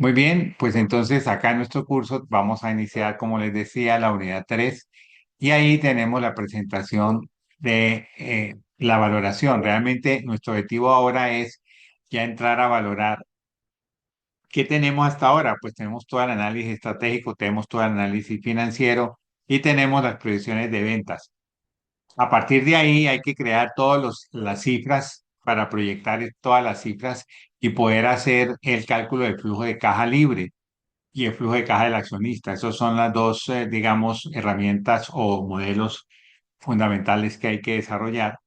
Muy bien, pues entonces acá en nuestro curso vamos a iniciar, como les decía, la unidad 3 y ahí tenemos la presentación de la valoración. Realmente nuestro objetivo ahora es ya entrar a valorar qué tenemos hasta ahora. Pues tenemos todo el análisis estratégico, tenemos todo el análisis financiero y tenemos las proyecciones de ventas. A partir de ahí hay que crear todas las cifras para proyectar todas las cifras y poder hacer el cálculo del flujo de caja libre y el flujo de caja del accionista. Esas son las dos, digamos, herramientas o modelos fundamentales que hay que desarrollar.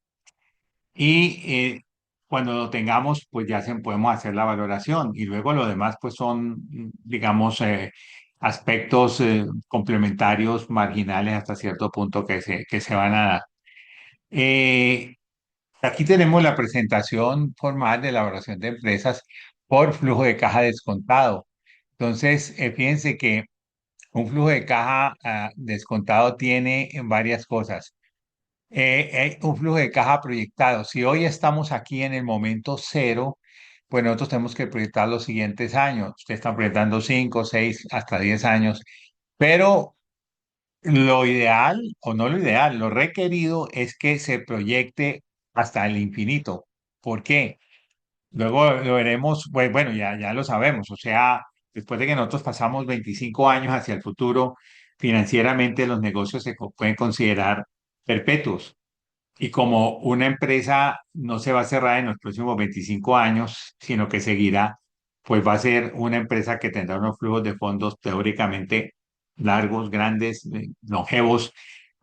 Y cuando lo tengamos, pues ya podemos hacer la valoración. Y luego lo demás, pues son, digamos, aspectos complementarios, marginales hasta cierto punto que se van a dar. Eh, Aquí tenemos la presentación formal de la evaluación de empresas por flujo de caja descontado. Entonces, fíjense que un flujo de caja descontado tiene varias cosas. Un flujo de caja proyectado. Si hoy estamos aquí en el momento cero, pues nosotros tenemos que proyectar los siguientes años. Ustedes están proyectando 5, 6, hasta 10 años. Pero lo ideal, o no lo ideal, lo requerido es que se proyecte hasta el infinito. ¿Por qué? Luego lo veremos, pues bueno, ya lo sabemos, o sea, después de que nosotros pasamos 25 años hacia el futuro, financieramente los negocios pueden considerar perpetuos. Y como una empresa no se va a cerrar en los próximos 25 años, sino que seguirá, pues va a ser una empresa que tendrá unos flujos de fondos teóricamente largos, grandes, longevos,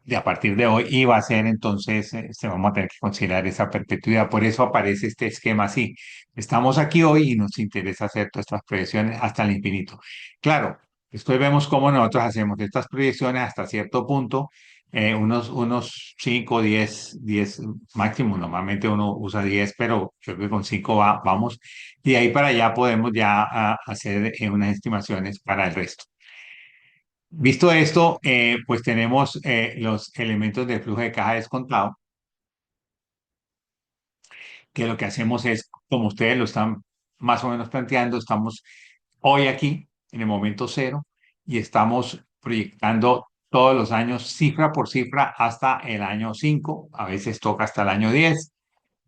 de a partir de hoy, y va a ser entonces, se vamos a tener que considerar esa perpetuidad. Por eso aparece este esquema así. Estamos aquí hoy y nos interesa hacer todas estas proyecciones hasta el infinito. Claro, después vemos cómo nosotros hacemos estas proyecciones hasta cierto punto, unos 5, 10 máximo. Normalmente uno usa 10, pero yo creo que con 5 vamos. Y de ahí para allá podemos ya hacer unas estimaciones para el resto. Visto esto, pues tenemos los elementos de flujo de caja descontado, que lo que hacemos es, como ustedes lo están más o menos planteando, estamos hoy aquí, en el momento cero, y estamos proyectando todos los años cifra por cifra hasta el año 5, a veces toca hasta el año 10,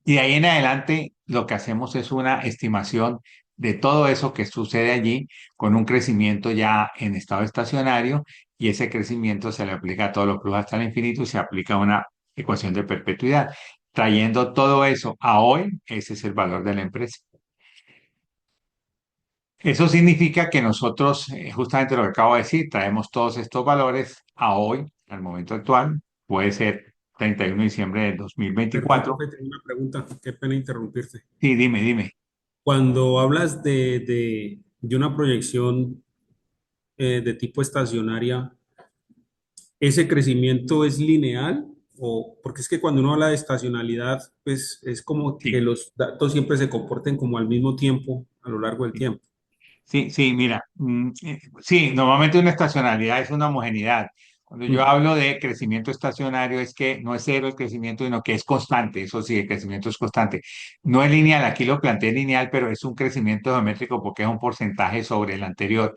y de ahí en adelante lo que hacemos es una estimación de todo eso que sucede allí con un crecimiento ya en estado estacionario, y ese crecimiento se le aplica a todos los flujos hasta el infinito y se aplica una ecuación de perpetuidad. Trayendo todo eso a hoy, ese es el valor de la empresa. Eso significa que nosotros, justamente lo que acabo de decir, traemos todos estos valores a hoy, al momento actual, puede ser 31 de diciembre del Perdón, 2024. profe, tengo una pregunta. Qué pena interrumpirte. Sí, dime. Cuando hablas de una proyección de tipo estacionaria, ¿ese crecimiento es lineal? O, porque es que cuando uno habla de estacionalidad, pues es como que Sí. los datos siempre se comporten como al mismo tiempo, a lo largo del tiempo. Sí, mira, sí, normalmente una estacionalidad es una homogeneidad. Cuando yo Mm. hablo de crecimiento estacionario es que no es cero el crecimiento, sino que es constante. Eso sí, el crecimiento es constante. No es lineal, aquí lo planteé lineal, pero es un crecimiento geométrico porque es un porcentaje sobre el anterior.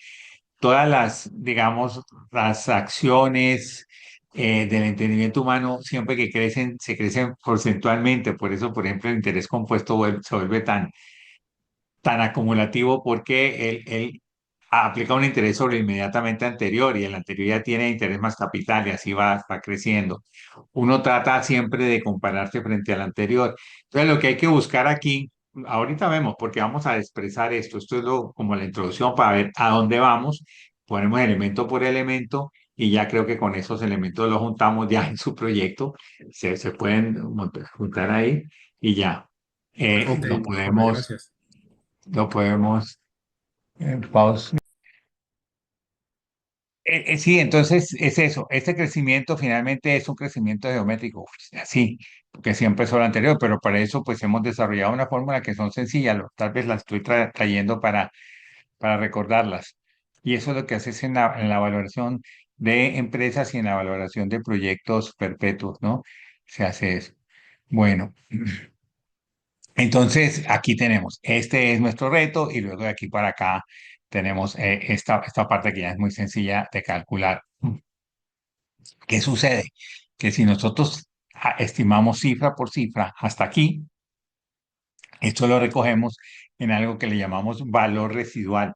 Todas las, digamos, las acciones del entendimiento humano, siempre que crecen, se crecen porcentualmente. Por eso, por ejemplo, el interés compuesto se vuelve tan acumulativo porque él aplica un interés sobre el inmediatamente anterior y el anterior ya tiene interés más capital y así va creciendo. Uno trata siempre de compararse frente al anterior. Entonces, lo que hay que buscar aquí, ahorita vemos, porque vamos a expresar esto, esto es como la introducción para ver a dónde vamos, ponemos elemento por elemento y ya creo que con esos elementos los juntamos ya en su proyecto, se pueden juntar ahí y ya. Ok, Lo profe, podemos gracias. lo podemos pausar. Sí, entonces es eso. Este crecimiento finalmente es un crecimiento geométrico, así, porque siempre es lo anterior, pero para eso pues hemos desarrollado una fórmula que son sencillas, tal vez las estoy trayendo para recordarlas. Y eso es lo que haces en la valoración de empresas y en la valoración de proyectos perpetuos, ¿no? Se hace eso. Bueno, entonces aquí tenemos, este es nuestro reto y luego de aquí para acá. tenemos esta parte que ya es muy sencilla de calcular. ¿Qué sucede? Que si nosotros estimamos cifra por cifra hasta aquí, esto lo recogemos en algo que le llamamos valor residual.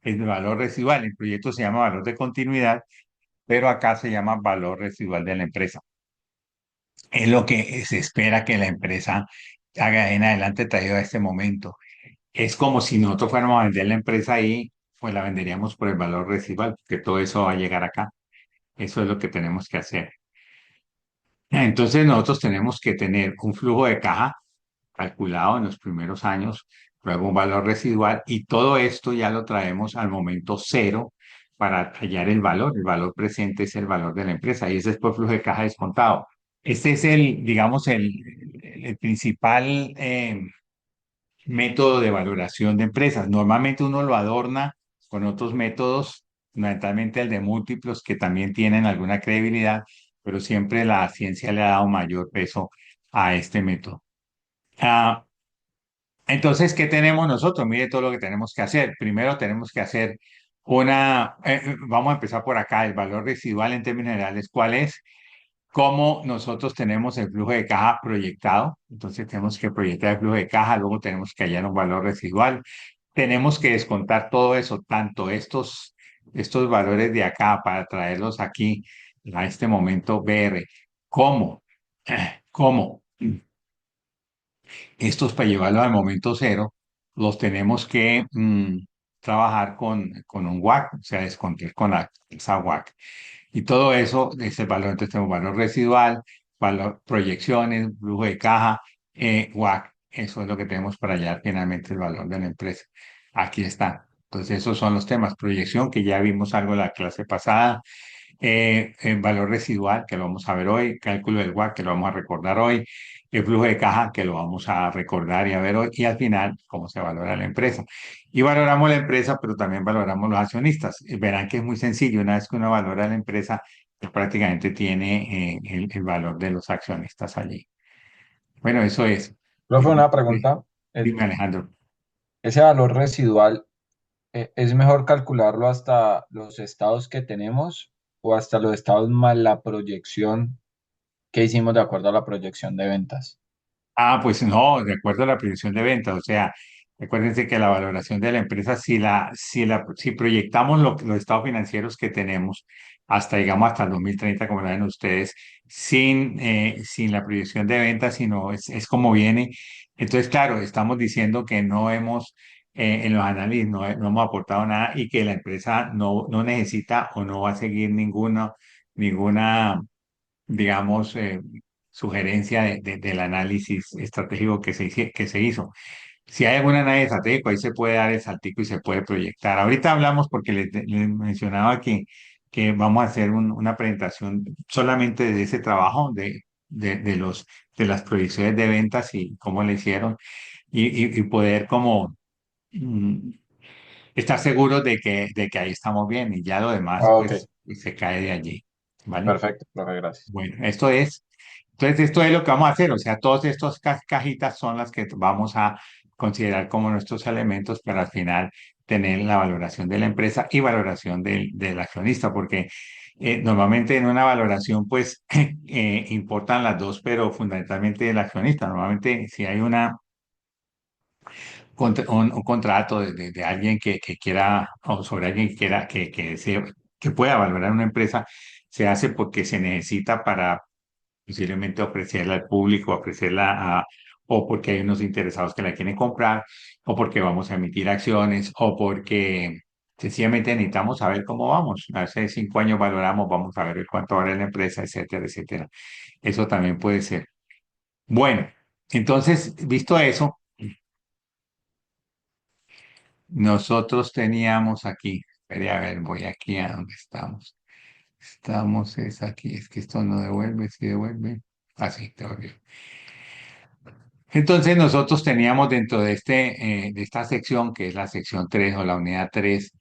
El valor residual, el proyecto se llama valor de continuidad, pero acá se llama valor residual de la empresa. Es lo que se espera que la empresa haga en adelante traído a este momento. Es como si nosotros fuéramos a vender la empresa ahí, pues la venderíamos por el valor residual, que todo eso va a llegar acá. Eso es lo que tenemos que hacer. Entonces nosotros tenemos que tener un flujo de caja calculado en los primeros años, luego un valor residual y todo esto ya lo traemos al momento cero para hallar el valor. El valor presente es el valor de la empresa y ese es por flujo de caja descontado. Este es el, digamos, el principal método de valoración de empresas. Normalmente uno lo adorna con otros métodos, fundamentalmente el de múltiplos, que también tienen alguna credibilidad, pero siempre la ciencia le ha dado mayor peso a este método. Ah, entonces, ¿qué tenemos nosotros? Mire todo lo que tenemos que hacer. Primero tenemos que hacer vamos a empezar por acá, el valor residual en términos generales, ¿cuál es? Cómo nosotros tenemos el flujo de caja proyectado. Entonces tenemos que proyectar el flujo de caja, luego tenemos que hallar un valor residual. Tenemos que descontar todo eso, tanto estos valores de acá para traerlos aquí a este momento BR. ¿Cómo? ¿Cómo? Estos para llevarlos al momento cero, los tenemos que trabajar con un WAC, o sea, descontar con esa WAC. Y todo eso es el valor. Entonces tenemos valor residual, valor, proyecciones, flujo de caja, WAC. Eso es lo que tenemos para hallar finalmente el valor de la empresa. Aquí está. Entonces esos son los temas. Proyección, que ya vimos algo en la clase pasada. Valor residual, que lo vamos a ver hoy. Cálculo del WAC, que lo vamos a recordar hoy. El flujo de caja, que lo vamos a recordar y a ver hoy. Y al final, cómo se valora la empresa. Y valoramos la empresa, pero también valoramos los accionistas. Verán que es muy sencillo. Una vez que uno valora la empresa, pues prácticamente tiene el valor de los accionistas allí. Bueno, eso es. Profe, una pregunta. Dime, Alejandro. Ese valor residual, ¿es mejor calcularlo hasta los estados que tenemos o hasta los estados más la proyección que hicimos de acuerdo a la proyección de ventas? Ah, pues no, de acuerdo a la proyección de ventas, o sea, recuérdense que la valoración de la empresa, si proyectamos los estados financieros que tenemos hasta, digamos, hasta el 2030, como lo ven ustedes, sin la proyección de ventas, sino es como viene. Entonces, claro, estamos diciendo que no hemos, en los análisis, no hemos aportado nada y que la empresa no necesita o no va a seguir ninguna digamos, sugerencia del análisis estratégico que se hizo. Si hay algún análisis estratégico, ahí se puede dar el saltico y se puede proyectar. Ahorita hablamos porque les mencionaba que vamos a hacer una presentación solamente de ese trabajo, de las proyecciones de ventas y cómo le hicieron, y poder como mm, estar seguros de que ahí estamos bien y ya lo demás, Ah, ok, pues, se cae de allí. ¿Vale? perfecto, profe, gracias. Bueno, esto es lo que vamos a hacer, o sea, todas estas cajitas son las que vamos a considerar como nuestros elementos para al final tener la valoración de la empresa y valoración del accionista, porque normalmente en una valoración pues importan las dos, pero fundamentalmente el accionista. Normalmente si hay un contrato de alguien que quiera, o sobre alguien que quiera, que pueda valorar una empresa, se hace porque se necesita para posiblemente ofrecerla al público, o porque hay unos interesados que la quieren comprar, o porque vamos a emitir acciones, o porque sencillamente necesitamos saber cómo vamos. Hace 5 años valoramos, vamos a ver cuánto vale la empresa, etcétera, etcétera. Eso también puede ser. Bueno, entonces, visto eso, nosotros teníamos aquí, espere, a ver, voy aquí a donde estamos. Estamos, es aquí, es que esto no devuelve, si devuelve. Ah, sí, devolvió. Entonces nosotros teníamos dentro de esta sección, que es la sección 3 o la unidad 3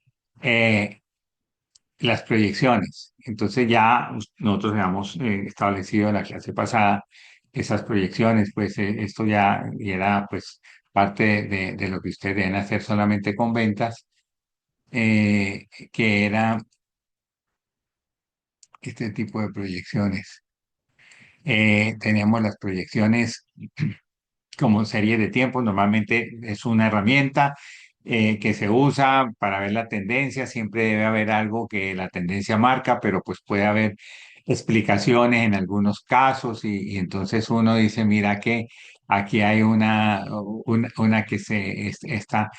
las proyecciones. Entonces ya nosotros habíamos establecido en la clase pasada esas proyecciones, pues esto ya era pues parte de lo que ustedes deben hacer solamente con ventas. que era este tipo de proyecciones. Teníamos las proyecciones como serie de tiempo. Normalmente es una herramienta que se usa para ver la tendencia. Siempre debe haber algo que la tendencia marca, pero pues puede haber explicaciones en algunos casos y entonces uno dice, mira que aquí hay una que está,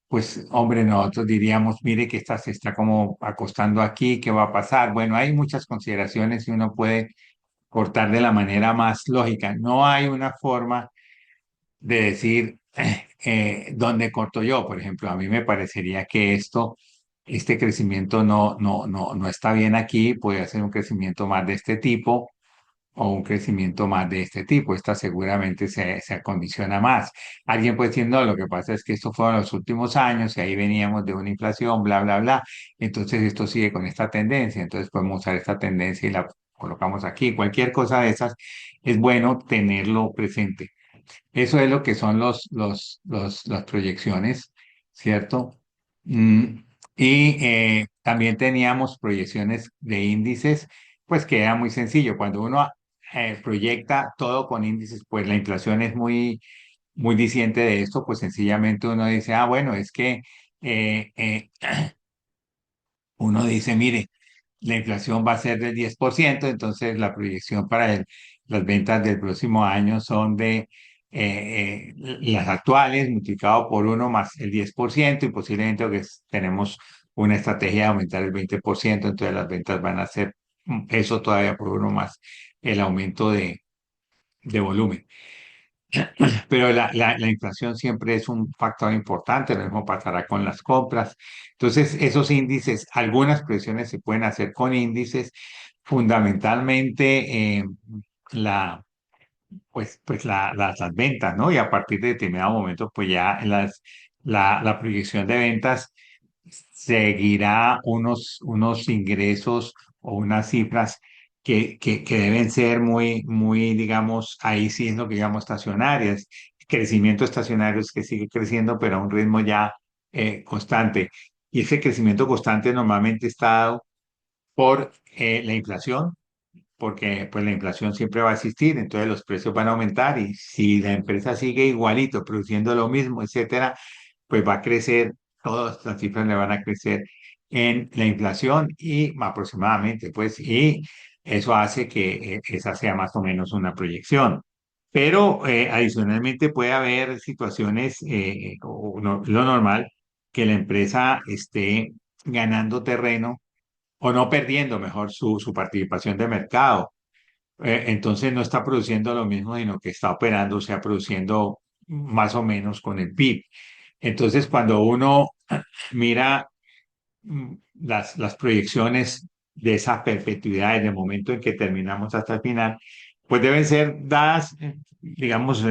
pues hombre, nosotros diríamos, mire que esta se está como acostando aquí, ¿qué va a pasar? Bueno, hay muchas consideraciones y uno puede cortar de la manera más lógica. No hay una forma de decir dónde corto yo. Por ejemplo, a mí me parecería que este crecimiento no está bien aquí, puede hacer un crecimiento más de este tipo o un crecimiento más de este tipo. Esta seguramente se acondiciona más. Alguien puede decir, no, lo que pasa es que esto fueron los últimos años y ahí veníamos de una inflación, bla, bla, bla. Entonces esto sigue con esta tendencia. Entonces podemos usar esta tendencia y la colocamos aquí. Cualquier cosa de esas es bueno tenerlo presente. Eso es lo que son las proyecciones, ¿cierto? Mm, y también teníamos proyecciones de índices, pues que era muy sencillo. Cuando uno proyecta todo con índices, pues la inflación es muy diciente de esto, pues sencillamente uno dice, ah, bueno, es que eh, eh, uno dice, mire, la inflación va a ser del 10%, entonces la proyección para las ventas del próximo año son de las actuales multiplicado por uno más el 10% y posiblemente que tenemos una estrategia de aumentar el 20%, entonces las ventas van a ser eso todavía por uno más el aumento de volumen. Pero la inflación siempre es un factor importante, lo mismo pasará con las compras. Entonces, esos índices, algunas presiones se pueden hacer con índices, fundamentalmente la, las ventas, ¿no? Y a partir de determinado momento, pues ya la proyección de ventas seguirá unos ingresos o unas cifras que deben ser digamos, ahí sí es lo que llamo estacionarias. Crecimiento estacionario es que sigue creciendo, pero a un ritmo ya constante. Y ese crecimiento constante normalmente está dado por la inflación, porque pues la inflación siempre va a existir, entonces los precios van a aumentar y si la empresa sigue igualito, produciendo lo mismo, etcétera, pues va a crecer, todas las cifras le van a crecer en la inflación y aproximadamente, pues, y eso hace que esa sea más o menos una proyección. Pero adicionalmente puede haber situaciones, lo normal, que la empresa esté ganando terreno o no perdiendo, mejor, su participación de mercado. Entonces no está produciendo lo mismo, sino que está operando, o sea, produciendo más o menos con el PIB. Entonces, cuando uno mira las proyecciones de esa perpetuidad desde el momento en que terminamos hasta el final, pues deben ser dadas, digamos,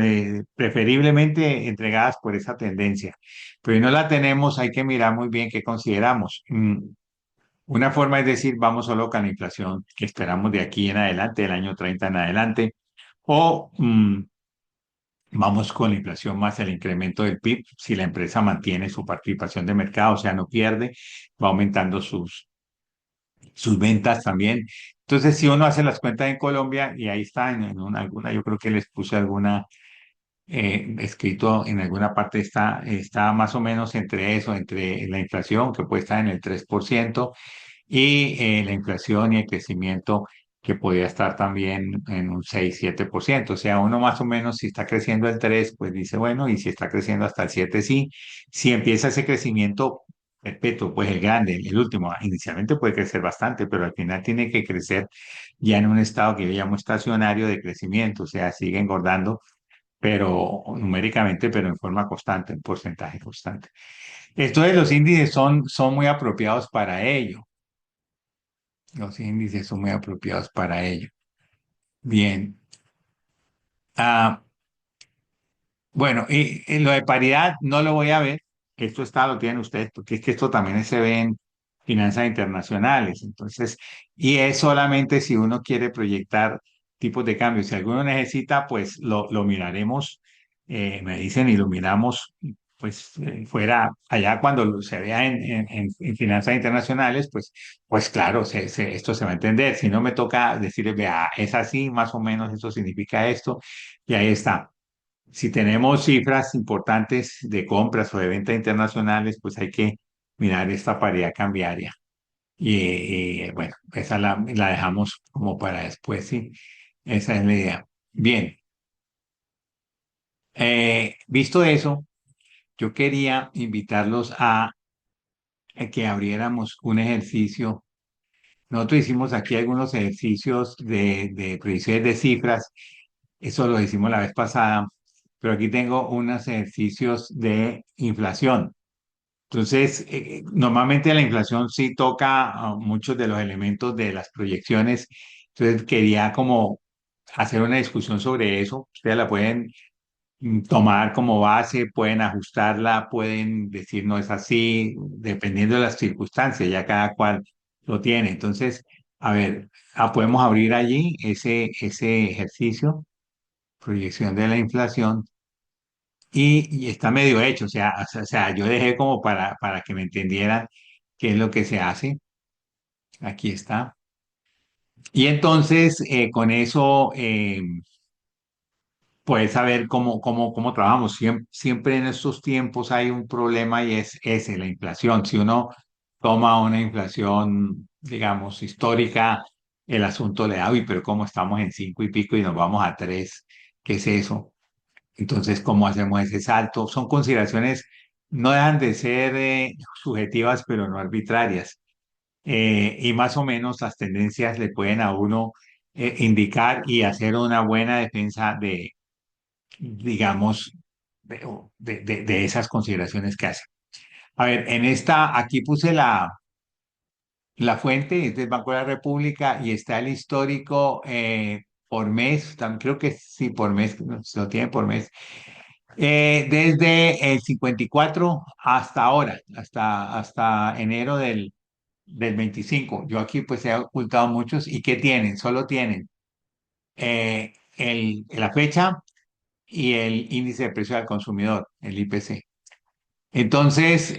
preferiblemente entregadas por esa tendencia. Pero si no la tenemos, hay que mirar muy bien qué consideramos. Una forma es decir, vamos solo con la inflación que esperamos de aquí en adelante, del año 30 en adelante, o vamos con la inflación más el incremento del PIB. Si la empresa mantiene su participación de mercado, o sea, no pierde, va aumentando sus ventas también. Entonces, si uno hace las cuentas en Colombia, y ahí está alguna, yo creo que les puse alguna escrito en alguna parte, está más o menos entre eso, entre la inflación, que puede estar en el 3% y la inflación y el crecimiento que podría estar también en un 6-7%. O sea, uno más o menos si está creciendo el 3 pues dice, bueno, y si está creciendo hasta el 7 sí. Si empieza ese crecimiento perpetuo, pues el grande, el último, inicialmente puede crecer bastante, pero al final tiene que crecer ya en un estado que yo llamo estacionario de crecimiento, o sea, sigue engordando, pero numéricamente, pero en forma constante, en porcentaje constante. Entonces los índices son muy apropiados para ello. Los índices son muy apropiados para ello. Bien. Ah, bueno, y en lo de paridad no lo voy a ver. Esto lo tienen ustedes, porque es que esto también se ve en finanzas internacionales. Entonces, y es solamente si uno quiere proyectar tipos de cambio. Si alguno necesita, pues lo miraremos. Me dicen y lo miramos, pues fuera allá cuando se vea en finanzas internacionales, pues claro, esto se va a entender. Si no me toca decirle, vea, es así, más o menos eso significa esto, y ahí está. Si tenemos cifras importantes de compras o de ventas internacionales, pues hay que mirar esta paridad cambiaria. Bueno, esa la dejamos como para después, sí. Esa es la idea. Bien, visto eso, yo quería invitarlos a que abriéramos un ejercicio. Nosotros hicimos aquí algunos ejercicios de predicciones de cifras. Eso lo hicimos la vez pasada, pero aquí tengo unos ejercicios de inflación. Entonces, normalmente la inflación sí toca muchos de los elementos de las proyecciones. Entonces, quería como hacer una discusión sobre eso. Ustedes la pueden tomar como base, pueden ajustarla, pueden decir no es así, dependiendo de las circunstancias, ya cada cual lo tiene. Entonces, a ver, podemos abrir allí ese ejercicio, proyección de la inflación. Y está medio hecho, o sea, yo dejé como para que me entendieran qué es lo que se hace. Aquí está. Y entonces, con eso, puedes saber cómo trabajamos. Siempre en estos tiempos hay un problema y es ese, la inflación. Si uno toma una inflación, digamos, histórica, el asunto le da, uy, pero ¿cómo estamos en 5 y pico y nos vamos a 3? ¿Qué es eso? Entonces, ¿cómo hacemos ese salto? Son consideraciones, no dejan de ser subjetivas, pero no arbitrarias. Y más o menos las tendencias le pueden a uno indicar y hacer una buena defensa de, digamos, de esas consideraciones que hace. A ver, aquí puse la fuente, es del Banco de la República y está el histórico por mes, creo que sí, por mes, no, se lo tienen por mes. Desde el 54 hasta ahora, hasta enero del 25. Yo aquí pues he ocultado muchos. ¿Y qué tienen? Solo tienen la fecha y el índice de precio al consumidor, el IPC. Entonces,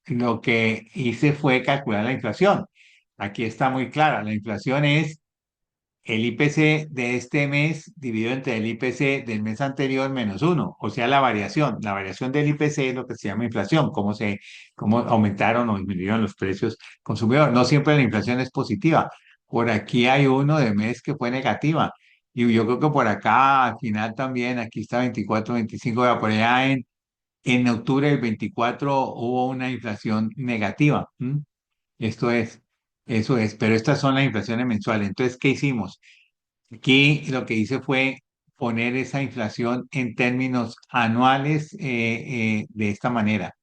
lo que hice fue calcular la inflación. Aquí está muy clara. La inflación es el IPC de este mes dividido entre el IPC del mes anterior menos uno, o sea, la variación. La variación del IPC es lo que se llama inflación, cómo aumentaron o disminuyeron los precios consumidores. No siempre la inflación es positiva. Por aquí hay uno de mes que fue negativa. Y yo creo que por acá, al final también, aquí está 24, 25, por allá en octubre del 24 hubo una inflación negativa. Esto es, eso es, pero estas son las inflaciones mensuales. Entonces, ¿qué hicimos? Aquí lo que hice fue poner esa inflación en términos anuales de esta manera.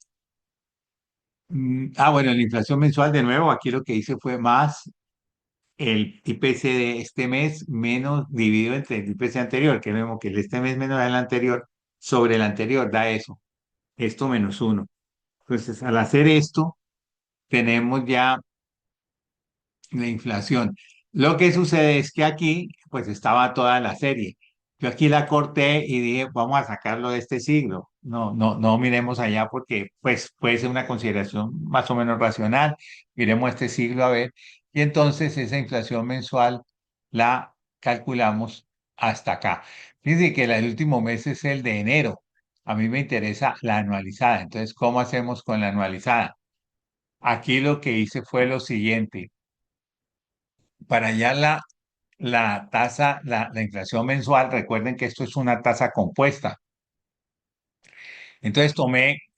Bueno, la inflación mensual de nuevo, aquí lo que hice fue más el IPC de este mes menos dividido entre el IPC anterior, que vemos que el este mes menos el anterior sobre el anterior da eso, esto menos uno. Entonces, al hacer esto, tenemos ya la inflación. Lo que sucede es que aquí, pues estaba toda la serie. Yo aquí la corté y dije, vamos a sacarlo de este siglo. No miremos allá porque, pues, puede ser una consideración más o menos racional. Miremos este siglo a ver. Y entonces esa inflación mensual la calculamos hasta acá. Fíjense que el último mes es el de enero. A mí me interesa la anualizada. Entonces, ¿cómo hacemos con la anualizada? Aquí lo que hice fue lo siguiente para allá la tasa, la inflación mensual, recuerden que esto es una tasa compuesta. Entonces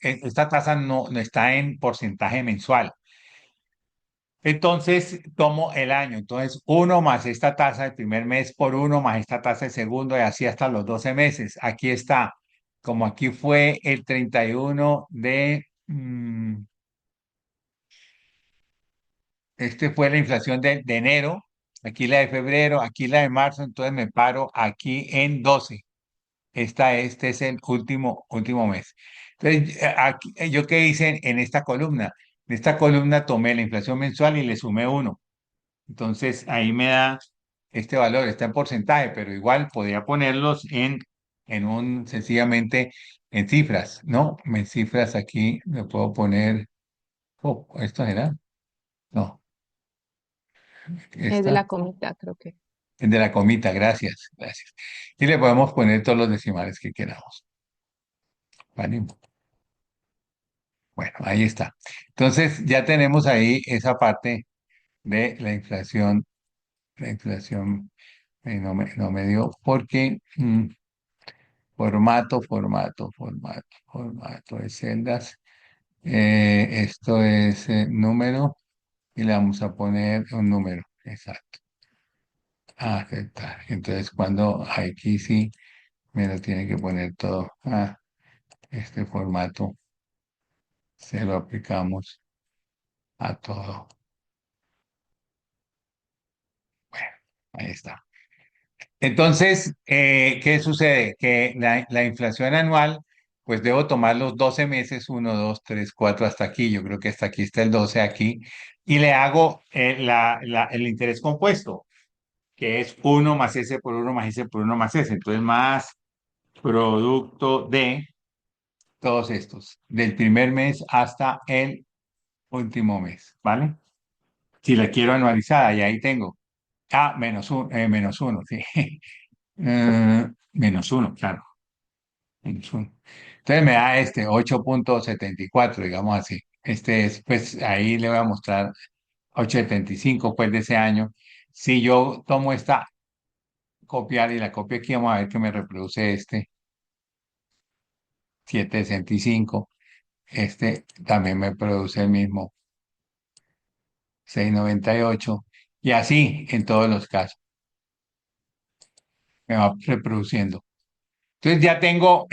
esta tasa no está en porcentaje mensual. Entonces tomo el año. Entonces uno más esta tasa del primer mes por uno más esta tasa del segundo y así hasta los 12 meses. Aquí está. Como aquí fue el 31 este fue la inflación de enero, aquí la de febrero, aquí la de marzo, entonces me paro aquí en 12. Este es el último mes. Entonces, ¿yo qué hice en esta columna? En esta columna tomé la inflación mensual y le sumé uno. Entonces, ahí me da este valor, está en porcentaje, pero igual podría ponerlos en sencillamente en cifras, ¿no? En cifras aquí me puedo poner, oh, ¿esto era? No, Es de esta, la comita, creo que. es de la comita, gracias, gracias. Y le podemos poner todos los decimales que queramos, ¿vale? Bueno, ahí está. Entonces ya tenemos ahí esa parte de la inflación. La inflación no me dio porque formato de celdas. Esto es número y le vamos a poner un número. Exacto. Aceptar. Entonces cuando aquí sí me lo tiene que poner todo a este formato, se lo aplicamos a todo. Bueno, ahí está. Entonces, ¿qué sucede? Que la inflación anual, pues debo tomar los 12 meses, uno, 2, 3, 4, hasta aquí. Yo creo que hasta aquí está el 12 aquí. Y le hago el interés compuesto, que es uno más S por uno más S por uno más S. Entonces, más producto de todos estos, del primer mes hasta el último mes, ¿vale? Si la quiero anualizada, y ahí tengo. Menos uno, sí. Menos uno, claro. Menos uno. Entonces me da este 8,74, digamos así. Este es, pues ahí le voy a mostrar 8,75 pues de ese año. Si yo tomo esta, copiar y la copio aquí, vamos a ver que me reproduce este 7,65. Este también me produce el mismo 6,98. Y así en todos los casos. Me va reproduciendo. Entonces ya tengo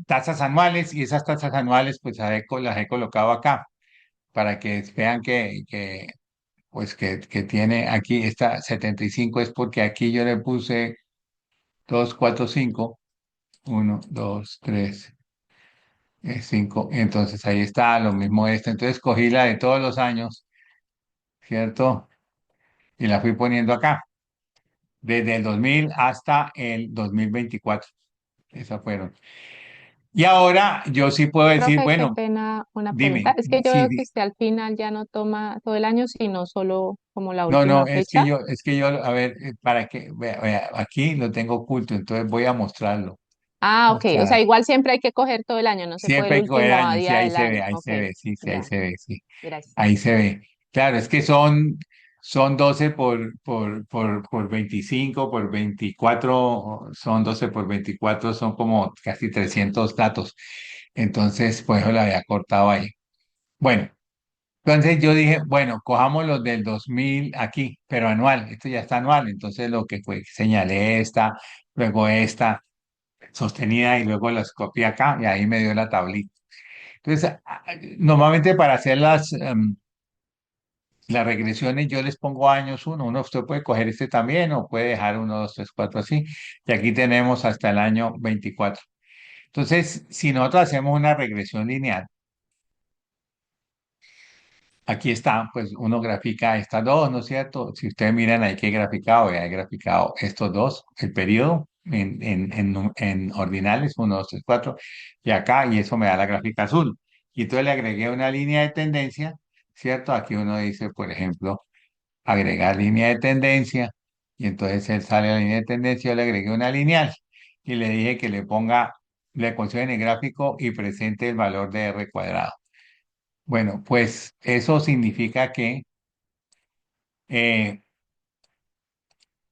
tasas anuales y esas tasas anuales pues las he colocado acá para que vean pues que tiene aquí esta 75 es porque aquí yo le puse 2 4 5 1 2 3 5 entonces ahí está lo mismo este. Entonces cogí la de todos los años, ¿cierto? Y la fui poniendo acá, desde el 2000 hasta el 2024. Esas fueron. Y ahora yo sí puedo decir, Profe, qué bueno, pena una pregunta. dime, Es que yo sí, veo que usted al final ya no toma todo el año, sino solo como la no, no, última fecha. a ver, para que, vea, aquí lo tengo oculto, entonces voy a mostrarlo. Ah, ok. O sea, Mostrar. igual siempre hay que coger todo el año, no se puede Siempre el hay que coger último años, sí, día del año. ahí Ok, se ve, sí, sí, ahí ya, se ve, sí, gracias. ahí se ve. Claro, es que son 12 por 25 por 24 son 12 por 24 son como casi 300 datos. Entonces, pues eso lo había cortado ahí. Bueno. Entonces yo dije, bueno, cojamos los del 2000 aquí, pero anual, esto ya está anual, entonces lo que fue, señalé esta, luego esta sostenida y luego las copié acá y ahí me dio la tablita. Entonces, normalmente para hacer las regresiones yo les pongo años uno, usted puede coger este también o puede dejar uno, dos, tres, cuatro así, y aquí tenemos hasta el año 24. Entonces, si nosotros hacemos una regresión lineal, aquí está, pues uno grafica estas dos, ¿no es cierto? Si ustedes miran ahí que he graficado, he graficado estos dos, el periodo en ordinales, uno, dos, tres, cuatro, y acá, y eso me da la gráfica azul. Y entonces le agregué una línea de tendencia, ¿cierto? Aquí uno dice, por ejemplo, agregar línea de tendencia, y entonces él sale la línea de tendencia, yo le agregué una lineal, y le dije que le ponga, le consigne el gráfico y presente el valor de R cuadrado. Bueno, pues eso significa que eh,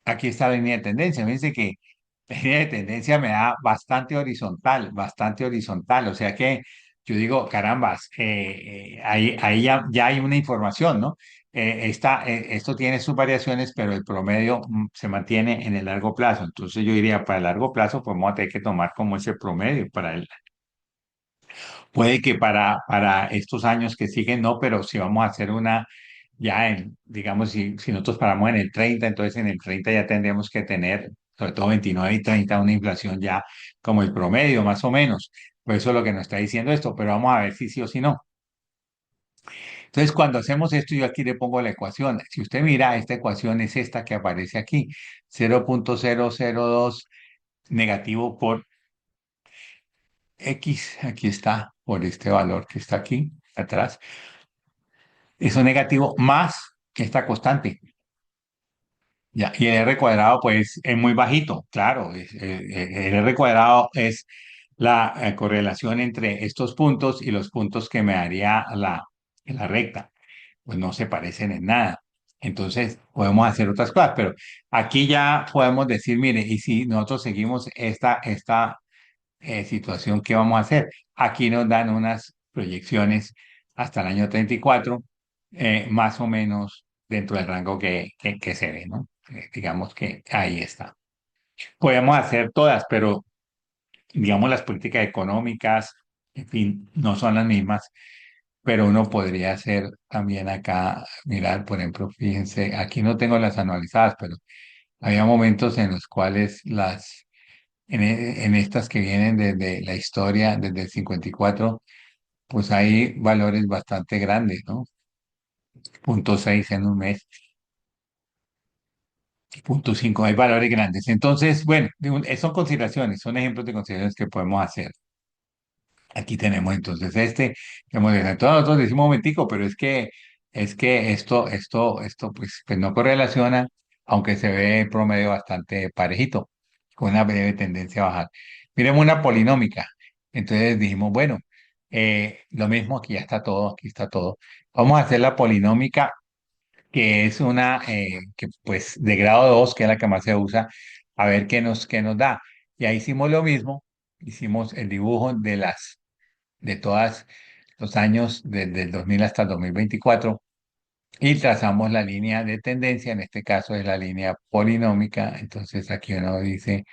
aquí está la línea de tendencia. Fíjense que la línea de tendencia me da bastante horizontal. O sea que yo digo, carambas, ahí ya hay una información, ¿no? Esto tiene sus variaciones, pero el promedio se mantiene en el largo plazo. Entonces yo diría, para el largo plazo, pues vamos a tener que tomar como ese promedio para el. Puede que para estos años que siguen, no, pero si vamos a hacer una, ya digamos, si nosotros paramos en el 30 entonces en el 30 ya tendríamos que tener, sobre todo 29 y 30 una inflación ya como el promedio, más o menos. Pues eso es lo que nos está diciendo esto, pero vamos a ver si sí o si no. Entonces, cuando hacemos esto, yo aquí le pongo la ecuación. Si usted mira, esta ecuación es esta que aparece aquí, 0,002 negativo por X, aquí está, por este valor que está aquí atrás. Eso negativo más esta constante. Ya, y el R cuadrado, pues, es muy bajito, claro. El R cuadrado es la correlación entre estos puntos y los puntos que me daría la recta. Pues no se parecen en nada. Entonces, podemos hacer otras cosas, pero aquí ya podemos decir, mire, y si nosotros seguimos esta situación, ¿qué vamos a hacer? Aquí nos dan unas proyecciones hasta el año 34, más o menos dentro del rango que se ve, ¿no? Digamos que ahí está. Podemos hacer todas, pero digamos las políticas económicas, en fin, no son las mismas, pero uno podría hacer también acá, mirar, por ejemplo, fíjense, aquí no tengo las anualizadas, pero había momentos en los cuales en estas que vienen desde la historia, desde el 54, pues hay valores bastante grandes, ¿no? 0,6 en un mes, 0,5, hay valores grandes. Entonces, bueno, son consideraciones, son ejemplos de consideraciones que podemos hacer. Aquí tenemos entonces que hemos de todos nosotros decimos un momentico, pero es que pues no correlaciona, aunque se ve el promedio bastante parejito, con una breve tendencia a bajar. Miremos una polinómica. Entonces dijimos, bueno, lo mismo, aquí ya está todo, aquí está todo. Vamos a hacer la polinómica, que es una, que pues de grado 2 que es la que más se usa, a ver qué nos da. Y ahí hicimos lo mismo, hicimos el dibujo de todos los años, desde el 2000 hasta el 2024, y trazamos la línea de tendencia, en este caso es la línea polinómica. Entonces aquí uno dice,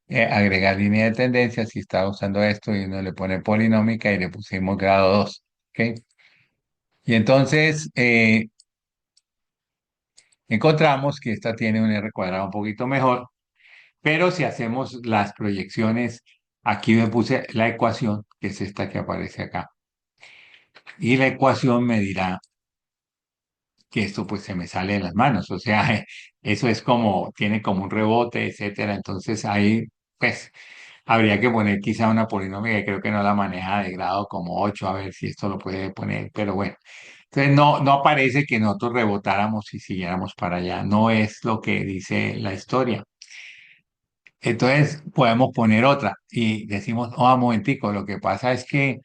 agregar línea de tendencia, si está usando esto, y uno le pone polinómica y le pusimos grado 2, ¿ok? Y entonces encontramos que esta tiene un R cuadrado un poquito mejor, pero si hacemos las proyecciones, aquí me puse la ecuación, que es esta que aparece acá, y la ecuación me dirá que esto pues se me sale de las manos, o sea, eso es como, tiene como un rebote, etcétera. Entonces ahí pues habría que poner quizá una polinómica, que creo que no la maneja de grado como 8, a ver si esto lo puede poner, pero bueno. Entonces no aparece que nosotros rebotáramos y siguiéramos para allá, no es lo que dice la historia. Entonces podemos poner otra y decimos, oh, un momentico, lo que pasa es que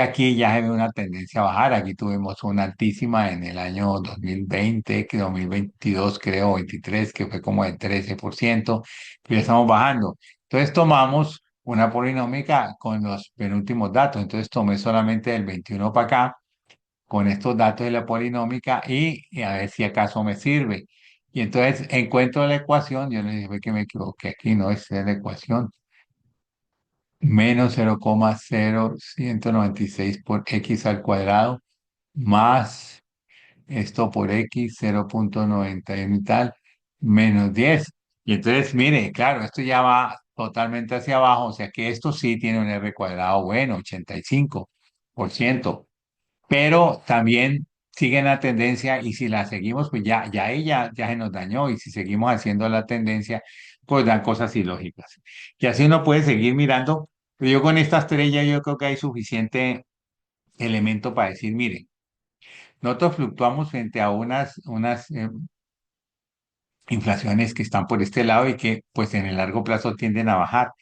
aquí ya se ve una tendencia a bajar. Aquí tuvimos una altísima en el año 2020, que 2022 creo, 23, que fue como del 13%, y ya estamos bajando. Entonces tomamos una polinómica con los penúltimos datos. Entonces tomé solamente del 21 para acá, con estos datos de la polinómica, y a ver si acaso me sirve. Y entonces encuentro la ecuación, yo le dije que me equivoqué aquí, no es la ecuación, menos 0,0196 por x al cuadrado, más esto por x, 0,91 y tal, menos 10. Y entonces, mire, claro, esto ya va totalmente hacia abajo, o sea que esto sí tiene un R cuadrado bueno, 85%, pero también sigue la tendencia, y si la seguimos, pues ya ella ya se nos dañó, y si seguimos haciendo la tendencia, pues dan cosas ilógicas. Y así uno puede seguir mirando, pero yo con esta estrella yo creo que hay suficiente elemento para decir, mire, nosotros fluctuamos frente a unas inflaciones que están por este lado y que pues en el largo plazo tienden a bajar.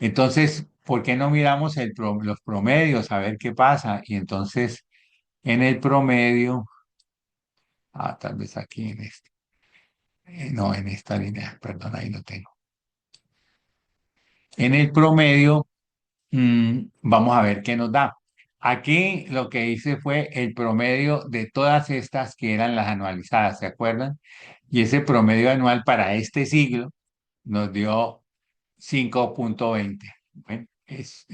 Entonces, ¿por qué no miramos los promedios a ver qué pasa? Y entonces, en el promedio, tal vez aquí en este, no, en esta línea, perdón, ahí lo tengo. En el promedio, vamos a ver qué nos da. Aquí lo que hice fue el promedio de todas estas que eran las anualizadas, ¿se acuerdan? Y ese promedio anual para este siglo nos dio 5,20. Bueno, es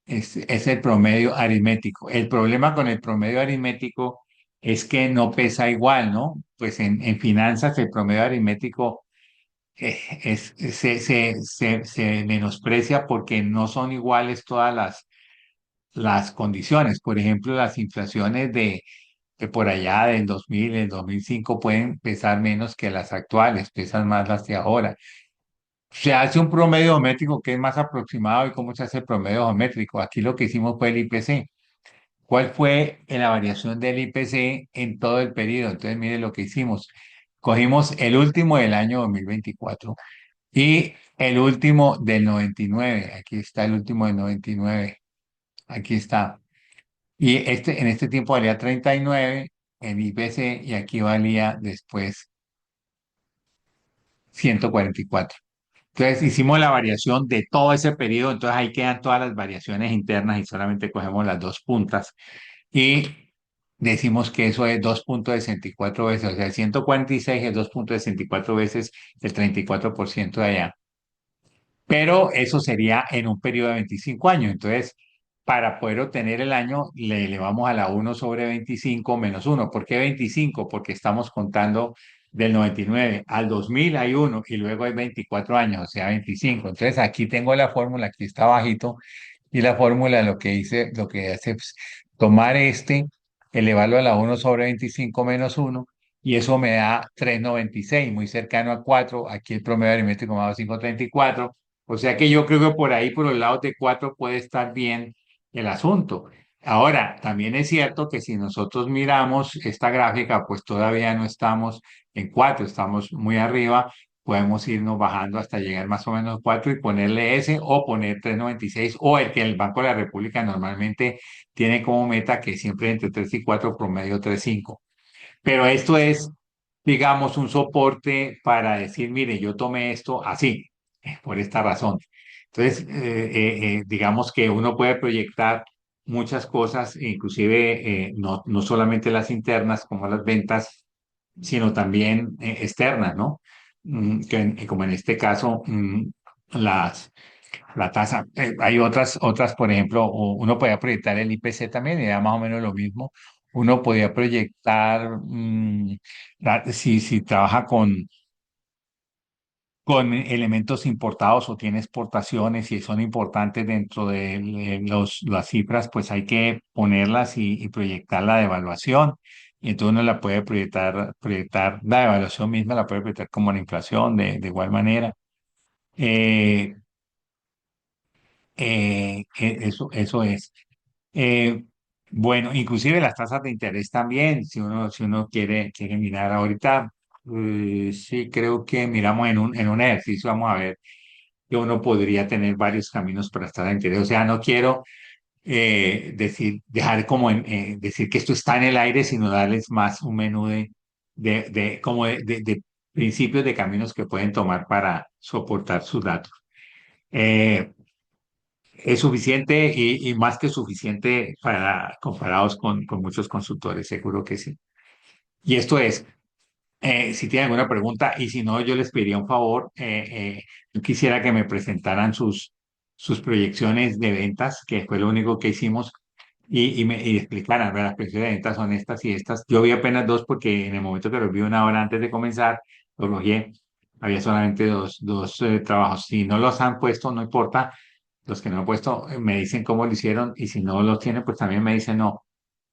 el promedio aritmético. El problema con el promedio aritmético es que no pesa igual, ¿no? Pues en finanzas el promedio aritmético se menosprecia porque no son iguales todas las condiciones. Por ejemplo, las inflaciones de por allá del 2000, el 2005, pueden pesar menos que las actuales, pesan más las de ahora. Se hace un promedio geométrico que es más aproximado. ¿Y cómo se hace el promedio geométrico? Aquí lo que hicimos fue el IPC. ¿Cuál fue la variación del IPC en todo el periodo? Entonces, mire lo que hicimos. Cogimos el último del año 2024 y el último del 99. Aquí está el último del 99. Aquí está. Y en este tiempo valía 39 en IPC y aquí valía después 144. Entonces hicimos la variación de todo ese periodo, entonces ahí quedan todas las variaciones internas y solamente cogemos las dos puntas y decimos que eso es 2,64 veces, o sea, 146 es 2,64 veces el 34% de allá. Pero eso sería en un periodo de 25 años. Entonces, para poder obtener el año, le elevamos a la 1/25 - 1. ¿Por qué 25? Porque estamos contando del 99 al 2000 hay uno y luego hay 24 años, o sea, 25. Entonces, aquí tengo la fórmula, aquí está bajito, y la fórmula lo que hace es tomar elevarlo a la 1/25 - 1, y eso me da 3,96, muy cercano a 4. Aquí el promedio aritmético me da 5,34. O sea que yo creo que por ahí, por los lados de 4, puede estar bien el asunto. Ahora, también es cierto que si nosotros miramos esta gráfica, pues todavía no estamos en 4, estamos muy arriba. Podemos irnos bajando hasta llegar más o menos a 4 y ponerle ese o poner 3,96 o el que el Banco de la República normalmente tiene como meta, que siempre entre 3 y 4, promedio 3,5. Pero esto es, digamos, un soporte para decir, mire, yo tomé esto así, por esta razón. Entonces, digamos que uno puede proyectar muchas cosas, inclusive no solamente las internas como las ventas, sino también externas, ¿no? Como en este caso, las, la tasa. Hay otras, por ejemplo, uno podía proyectar el IPC también, y era más o menos lo mismo. Uno podía proyectar, si trabaja con elementos importados o tiene exportaciones y son importantes dentro de las cifras, pues hay que ponerlas y proyectar la devaluación. Y entonces uno la puede proyectar la devaluación misma, la puede proyectar como la inflación de igual manera. Eh, eso es. Eh, bueno, inclusive las tasas de interés también, si uno quiere mirar ahorita, sí, creo que miramos en un ejercicio, vamos a ver que uno podría tener varios caminos para estar de interés. O sea, no quiero dejar decir que esto está en el aire, sino darles más un menú de principios de caminos que pueden tomar para soportar sus datos. Eh, es suficiente y más que suficiente para comparados con muchos consultores, seguro que sí. Y esto es, si tienen alguna pregunta, y si no, yo les pediría un favor. Yo quisiera que me presentaran sus proyecciones de ventas, que fue lo único que hicimos, y explicaran, ¿verdad? Las proyecciones de ventas son estas y estas. Yo vi apenas dos porque en el momento que los vi una hora antes de comenzar, los elogié. Había solamente dos trabajos. Si no los han puesto, no importa. Los que no han puesto, me dicen cómo lo hicieron, y si no los tienen, pues también me dicen no,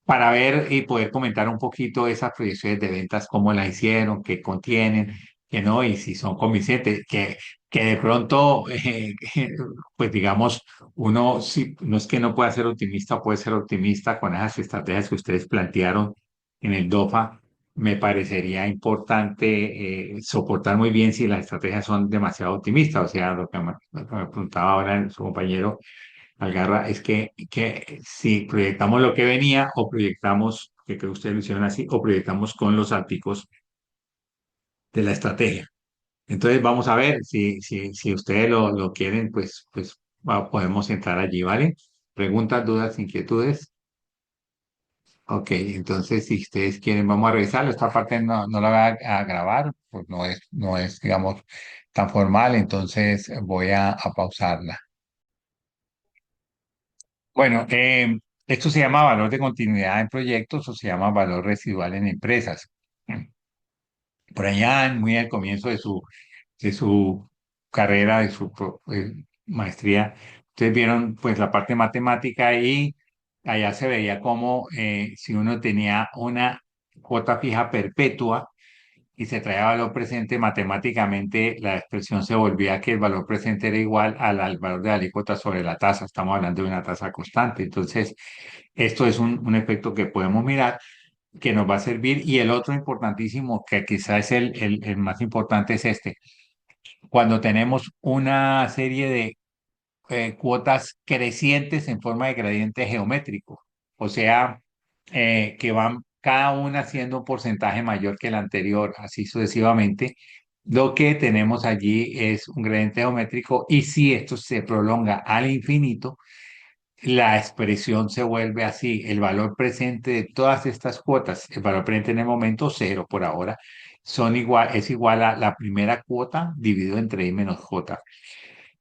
para ver y poder comentar un poquito esas proyecciones de ventas, cómo las hicieron, qué contienen, qué no, y si son convincentes, que de pronto, pues digamos, uno sí, no es que no pueda ser optimista, puede ser optimista con esas estrategias que ustedes plantearon en el DOFA. Me parecería importante soportar muy bien si las estrategias son demasiado optimistas, o sea, lo que me preguntaba ahora su compañero Algarra, es que si proyectamos lo que venía o proyectamos, que creo que ustedes lo hicieron así, o proyectamos con los salticos de la estrategia. Entonces vamos a ver si ustedes lo quieren, pues podemos entrar allí, ¿vale? Preguntas, dudas, inquietudes. Ok, entonces si ustedes quieren, vamos a revisarlo. Esta parte no la voy a grabar, pues no es, digamos, tan formal, entonces voy a pausarla. Bueno, esto se llama valor de continuidad en proyectos o se llama valor residual en empresas. Por allá, muy al comienzo de su carrera, de su maestría, ustedes vieron pues la parte matemática, y allá se veía como si uno tenía una cuota fija perpetua, y se traía valor presente, matemáticamente la expresión se volvía que el valor presente era igual al valor de la alícuota sobre la tasa. Estamos hablando de una tasa constante. Entonces, esto es un efecto que podemos mirar, que nos va a servir. Y el otro importantísimo, que quizás es el más importante, es este. Cuando tenemos una serie de cuotas crecientes en forma de gradiente geométrico, o sea, que van cada una siendo un porcentaje mayor que el anterior, así sucesivamente. Lo que tenemos allí es un gradiente geométrico y si esto se prolonga al infinito, la expresión se vuelve así. El valor presente de todas estas cuotas, el valor presente en el momento cero por ahora, es igual a la primera cuota dividido entre I menos J.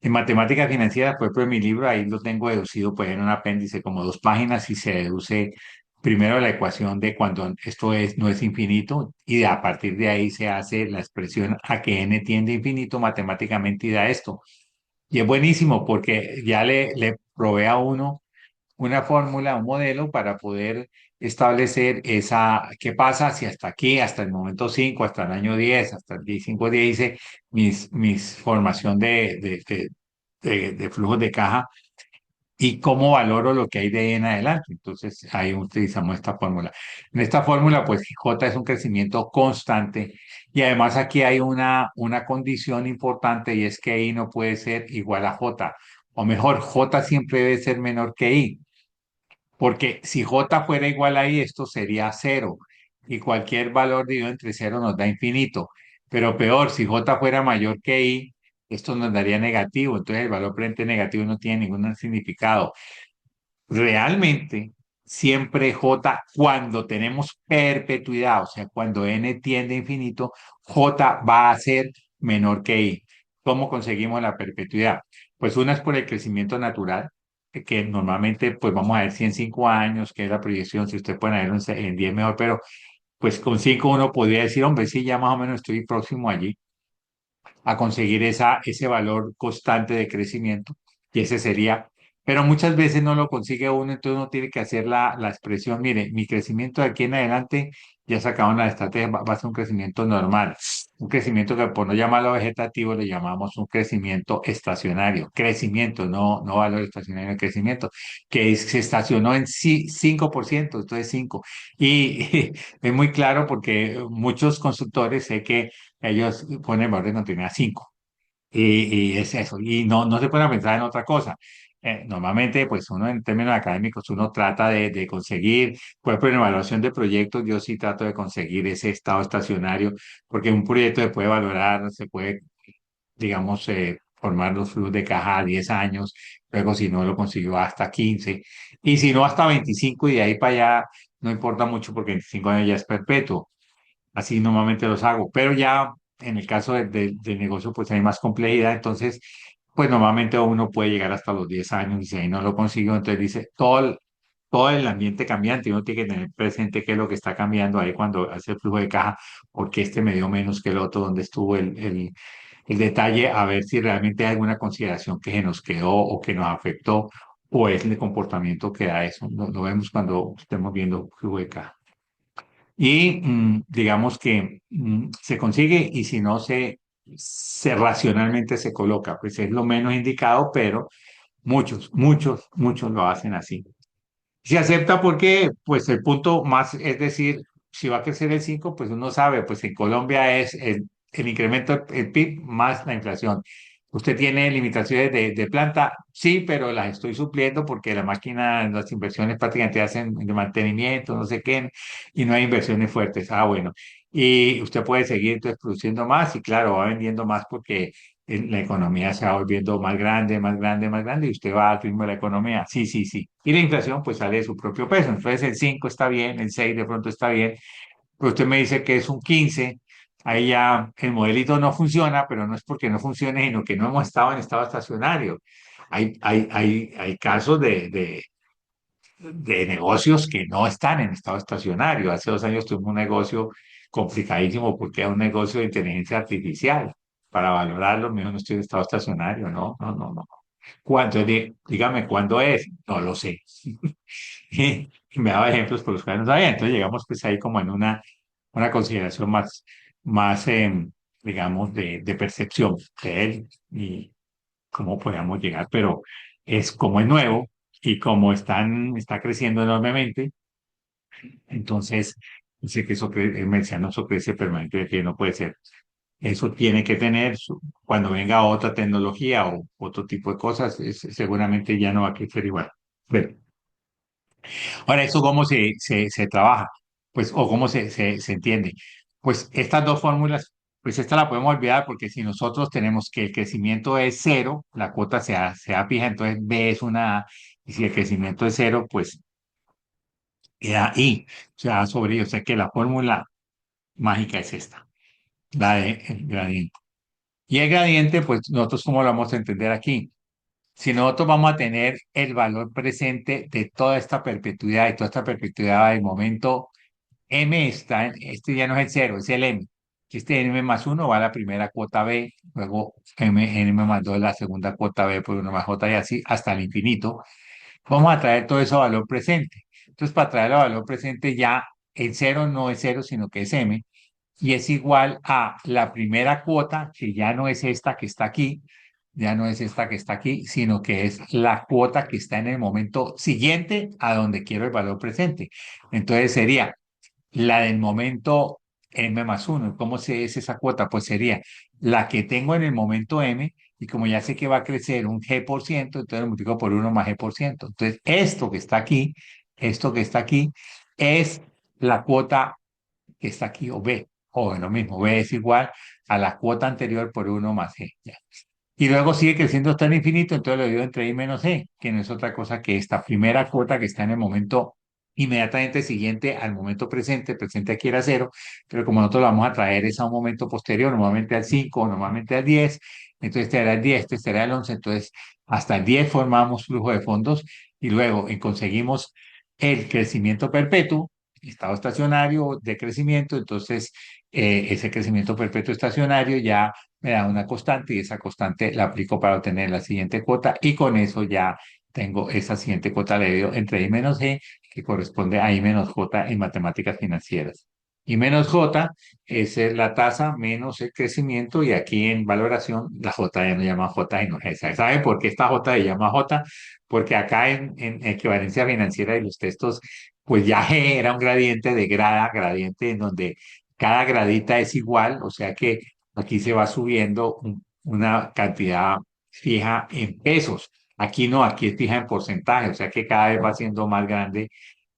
En matemáticas financieras, por ejemplo, en mi libro, ahí lo tengo deducido pues en un apéndice como 2 páginas y se deduce primero la ecuación de cuando esto no es infinito y a partir de ahí se hace la expresión a que n tiende a infinito matemáticamente y da esto. Y es buenísimo porque ya le provee a uno una fórmula, un modelo para poder establecer qué pasa si hasta aquí, hasta el momento 5 hasta el año 10 hasta el 5 10 hice mis formación de flujos de caja y cómo valoro lo que hay de ahí en adelante. Entonces, ahí utilizamos esta fórmula. En esta fórmula, pues J es un crecimiento constante y además aquí hay una condición importante y es que I no puede ser igual a J. O mejor, J siempre debe ser menor que I. Porque si J fuera igual a I, esto sería cero. Y cualquier valor dividido entre cero nos da infinito. Pero peor, si J fuera mayor que I, esto nos daría negativo. Entonces el valor frente negativo no tiene ningún significado. Realmente, siempre J, cuando tenemos perpetuidad, o sea, cuando n tiende a infinito, J va a ser menor que I. ¿Cómo conseguimos la perpetuidad? Pues una es por el crecimiento natural, que normalmente pues vamos a ver si en 5 años, que es la proyección, si usted puede ver en 10 mejor, pero pues con 5 uno podría decir, hombre, sí, ya más o menos estoy próximo allí a conseguir ese valor constante de crecimiento y ese sería, pero muchas veces no lo consigue uno, entonces uno tiene que hacer la expresión, mire, mi crecimiento de aquí en adelante, ya sacaron la estrategia, va a ser un crecimiento normal, un crecimiento que por no llamarlo vegetativo le llamamos un crecimiento estacionario, crecimiento, no valor estacionario de crecimiento, se estacionó en 5%, entonces 5. Y es muy claro porque muchos constructores sé que ellos ponen valor de continuidad 5 y es eso. Y no se puede pensar en otra cosa. Normalmente, pues uno en términos académicos, uno trata de conseguir, por ejemplo, en evaluación de proyectos, yo sí trato de conseguir ese estado estacionario, porque un proyecto se puede valorar, se puede, digamos, formar los flujos de caja a 10 años, luego si no lo consiguió hasta 15, y si no hasta 25, y de ahí para allá no importa mucho porque 25 años ya es perpetuo. Así normalmente los hago, pero ya en el caso del negocio pues hay más complejidad, entonces pues normalmente uno puede llegar hasta los 10 años y si ahí no lo consigo, entonces dice todo el ambiente cambiante, uno tiene que tener presente qué es lo que está cambiando ahí cuando hace el flujo de caja, porque este me dio menos que el otro, donde estuvo el detalle, a ver si realmente hay alguna consideración que se nos quedó o que nos afectó o es el comportamiento que da eso, lo vemos cuando estemos viendo flujo de caja. Y digamos que se consigue y si no se racionalmente se coloca, pues es lo menos indicado, pero muchos lo hacen así. Se acepta porque, pues el punto más, es decir, si va a crecer el 5 pues uno sabe, pues en Colombia es el incremento del PIB más la inflación. ¿Usted tiene limitaciones de planta? Sí, pero las estoy supliendo porque la máquina, las inversiones prácticamente hacen de mantenimiento, no sé qué, y no hay inversiones fuertes. Ah, bueno. Y usted puede seguir entonces produciendo más y claro, va vendiendo más porque la economía se va volviendo más grande, más grande, más grande y usted va al ritmo de la economía. Sí, sí, sí. Y la inflación pues sale de su propio peso. Entonces el 5 está bien, el 6 de pronto está bien, pero usted me dice que es un 15, ahí ya el modelito no funciona, pero no es porque no funcione, sino que no hemos estado en estado estacionario. Hay casos de negocios que no están en estado estacionario. Hace 2 años tuvimos un negocio complicadísimo porque era un negocio de inteligencia artificial. Para valorarlo, mejor no estoy en estado estacionario, no, no, no, no. ¿Cuánto? Dígame, ¿cuándo es? No lo sé. Y me daba ejemplos por los cuales no sabía. Entonces llegamos pues ahí como en una consideración más, más digamos, de percepción de él y cómo podamos llegar, pero es como es nuevo y como está creciendo enormemente, entonces dice que me decía, no, eso crece permanentemente, no puede ser. Eso tiene que tener, cuando venga otra tecnología o otro tipo de cosas, seguramente ya no va a crecer igual. Bueno, ahora, ¿eso cómo se trabaja? Pues, o cómo se entiende. Pues estas dos fórmulas, pues esta la podemos olvidar porque si nosotros tenemos que el crecimiento es cero, la cuota sea fija, entonces B es una A, y si el crecimiento es cero, pues queda I, o sea, sobre I. O sea que la fórmula mágica es esta, la de el gradiente. Y el gradiente, pues nosotros cómo lo vamos a entender aquí. Si nosotros vamos a tener el valor presente de toda esta perpetuidad y toda esta perpetuidad del momento M está este ya no es el cero, es el M. Que este M más uno va a la primera cuota B, luego M más 2 la segunda cuota B por 1 más J y así hasta el infinito. Vamos a traer todo eso a valor presente. Entonces, para traerlo a valor presente ya el cero no es cero, sino que es M y es igual a la primera cuota, que ya no es esta que está aquí, ya no es esta que está aquí, sino que es la cuota que está en el momento siguiente a donde quiero el valor presente. Entonces sería la del momento m más uno. ¿Cómo es esa cuota? Pues sería la que tengo en el momento m, y como ya sé que va a crecer un g%, entonces lo multiplico por uno más g%. Entonces, esto que está aquí, es la cuota que está aquí, o b, o lo mismo, b es igual a la cuota anterior por uno más g. Ya. Y luego sigue creciendo hasta el infinito, entonces lo divido entre I menos E, que no es otra cosa que esta primera cuota que está en el momento inmediatamente siguiente al momento presente, presente aquí era cero, pero como nosotros lo vamos a traer es a un momento posterior, normalmente al 5 o normalmente al 10, entonces este era el 10, este será el 11, entonces hasta el 10 formamos flujo de fondos y luego conseguimos el crecimiento perpetuo, estado estacionario de crecimiento, entonces ese crecimiento perpetuo estacionario ya me da una constante y esa constante la aplico para obtener la siguiente cuota y con eso ya tengo esa siguiente cuota le divido entre I menos G, que corresponde a I menos J en matemáticas financieras. I menos J es la tasa menos el crecimiento y aquí en valoración la J ya no llama J y no es esa. ¿Sabe por qué esta J se llama J? Porque acá en equivalencia financiera de los textos, pues ya G era un gradiente de gradiente en donde cada gradita es igual, o sea que aquí se va subiendo una cantidad fija en pesos. Aquí no, aquí es fija en porcentaje, o sea que cada vez va siendo más grande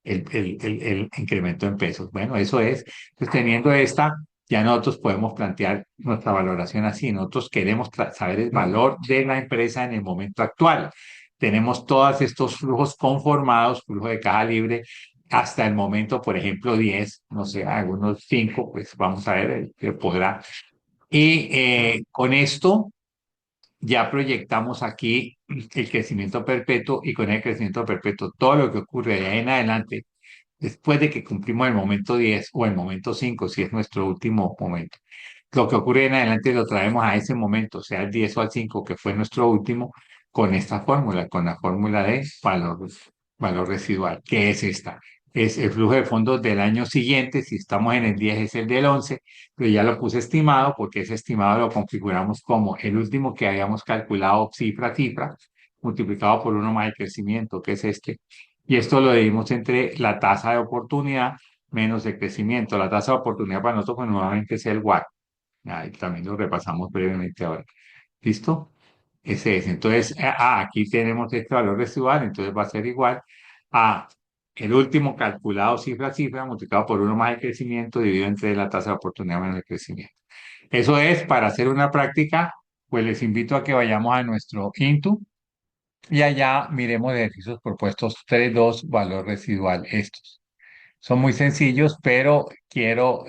el incremento en pesos. Bueno, eso es. Pues teniendo esta, ya nosotros podemos plantear nuestra valoración así. Nosotros queremos saber el valor de la empresa en el momento actual. Tenemos todos estos flujos conformados, flujo de caja libre, hasta el momento, por ejemplo, 10, no sé, algunos 5, pues vamos a ver, que podrá. Y con esto ya proyectamos aquí el crecimiento perpetuo y con el crecimiento perpetuo todo lo que ocurre de ahí en adelante, después de que cumplimos el momento 10 o el momento 5 si es nuestro último momento. Lo que ocurre en adelante lo traemos a ese momento, sea el 10 o al 5 que fue nuestro último, con esta fórmula, con la fórmula de valor residual, que es esta. Es el flujo de fondos del año siguiente, si estamos en el 10 es el del 11, pero ya lo puse estimado porque ese estimado lo configuramos como el último que habíamos calculado cifra a cifra, multiplicado por uno más el crecimiento, que es este. Y esto lo dividimos entre la tasa de oportunidad menos el crecimiento. La tasa de oportunidad para nosotros pues, nuevamente es el WACC. Ahí también lo repasamos brevemente ahora. ¿Listo? Ese es. Entonces, aquí tenemos este valor residual, entonces va a ser igual a el último calculado cifra a cifra multiplicado por uno más el crecimiento dividido entre la tasa de oportunidad menos el crecimiento. Eso es, para hacer una práctica, pues les invito a que vayamos a nuestro Into y allá miremos ejercicios propuestos 3.2 valor residual estos. Son muy sencillos, pero quiero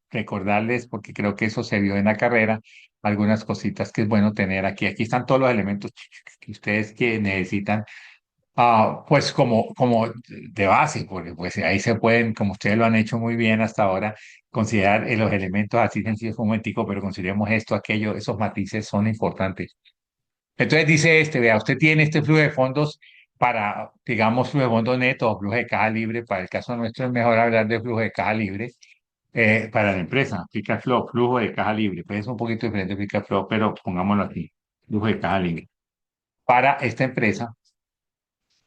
recordarles, porque creo que eso se vio en la carrera, algunas cositas que es bueno tener aquí. Aquí están todos los elementos que ustedes que necesitan, pues como de base, porque pues ahí se pueden, como ustedes lo han hecho muy bien hasta ahora, considerar los elementos así sencillos como un momentico, pero consideremos esto, aquello, esos matices son importantes. Entonces dice vea, usted tiene este flujo de fondos para, digamos, flujo de fondos neto o flujo de caja libre. Para el caso nuestro es mejor hablar de flujo de caja libre. para la empresa, free cash flow, flujo de caja libre. Pues es un poquito diferente free cash flow, pero pongámoslo así, flujo de caja libre. Para esta empresa,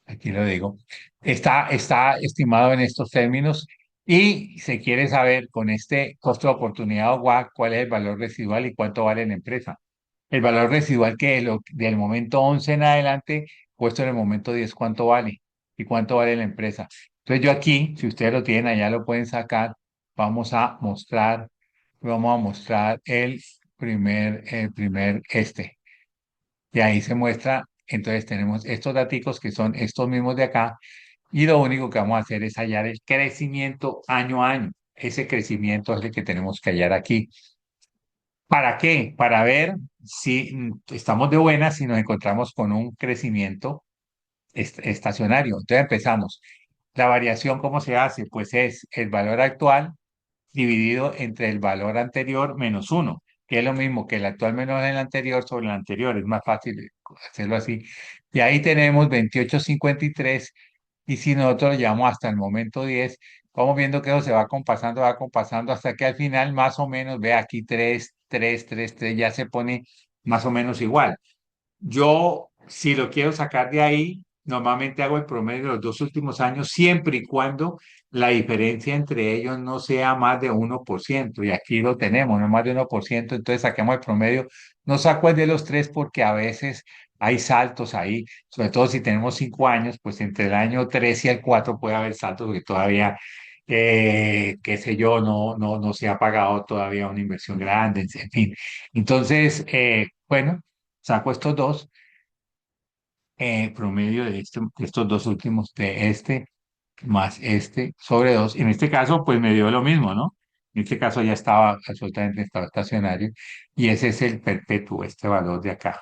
aquí lo digo, está estimado en estos términos y se quiere saber con este costo de oportunidad o WACC cuál es el valor residual y cuánto vale la empresa. El valor residual que del momento 11 en adelante, puesto en el momento 10 cuánto vale y cuánto vale la empresa. Entonces yo aquí, si ustedes lo tienen allá, lo pueden sacar. Vamos a mostrar, vamos a mostrar el primer este. Y ahí se muestra, entonces tenemos estos daticos que son estos mismos de acá y lo único que vamos a hacer es hallar el crecimiento año a año. Ese crecimiento es el que tenemos que hallar aquí. ¿Para qué? Para ver si estamos de buenas, si nos encontramos con un crecimiento estacionario. Entonces empezamos. La variación, ¿cómo se hace? Pues es el valor actual dividido entre el valor anterior menos uno, que es lo mismo que el actual menos el anterior sobre el anterior. Es más fácil hacerlo así. Y ahí tenemos 28,53 y si nosotros lo llevamos hasta el momento 10, vamos viendo que eso se va compasando hasta que al final más o menos, ve aquí 3 3 3 3 ya se pone más o menos igual. Yo, si lo quiero sacar de ahí, normalmente hago el promedio de los dos últimos años, siempre y cuando la diferencia entre ellos no sea más de 1%. Y aquí lo tenemos, no más de 1%. Entonces saquemos el promedio. No saco el de los tres porque a veces hay saltos ahí, sobre todo si tenemos 5 años, pues entre el año 3 y el 4 puede haber saltos porque todavía, qué sé yo, no se ha pagado todavía una inversión grande, en fin. Entonces, bueno. Saco estos dos, promedio de estos dos últimos, de este más este sobre dos. En este caso, pues me dio lo mismo, ¿no? En este caso ya estaba absolutamente estaba estacionario y ese es el perpetuo, este valor de acá.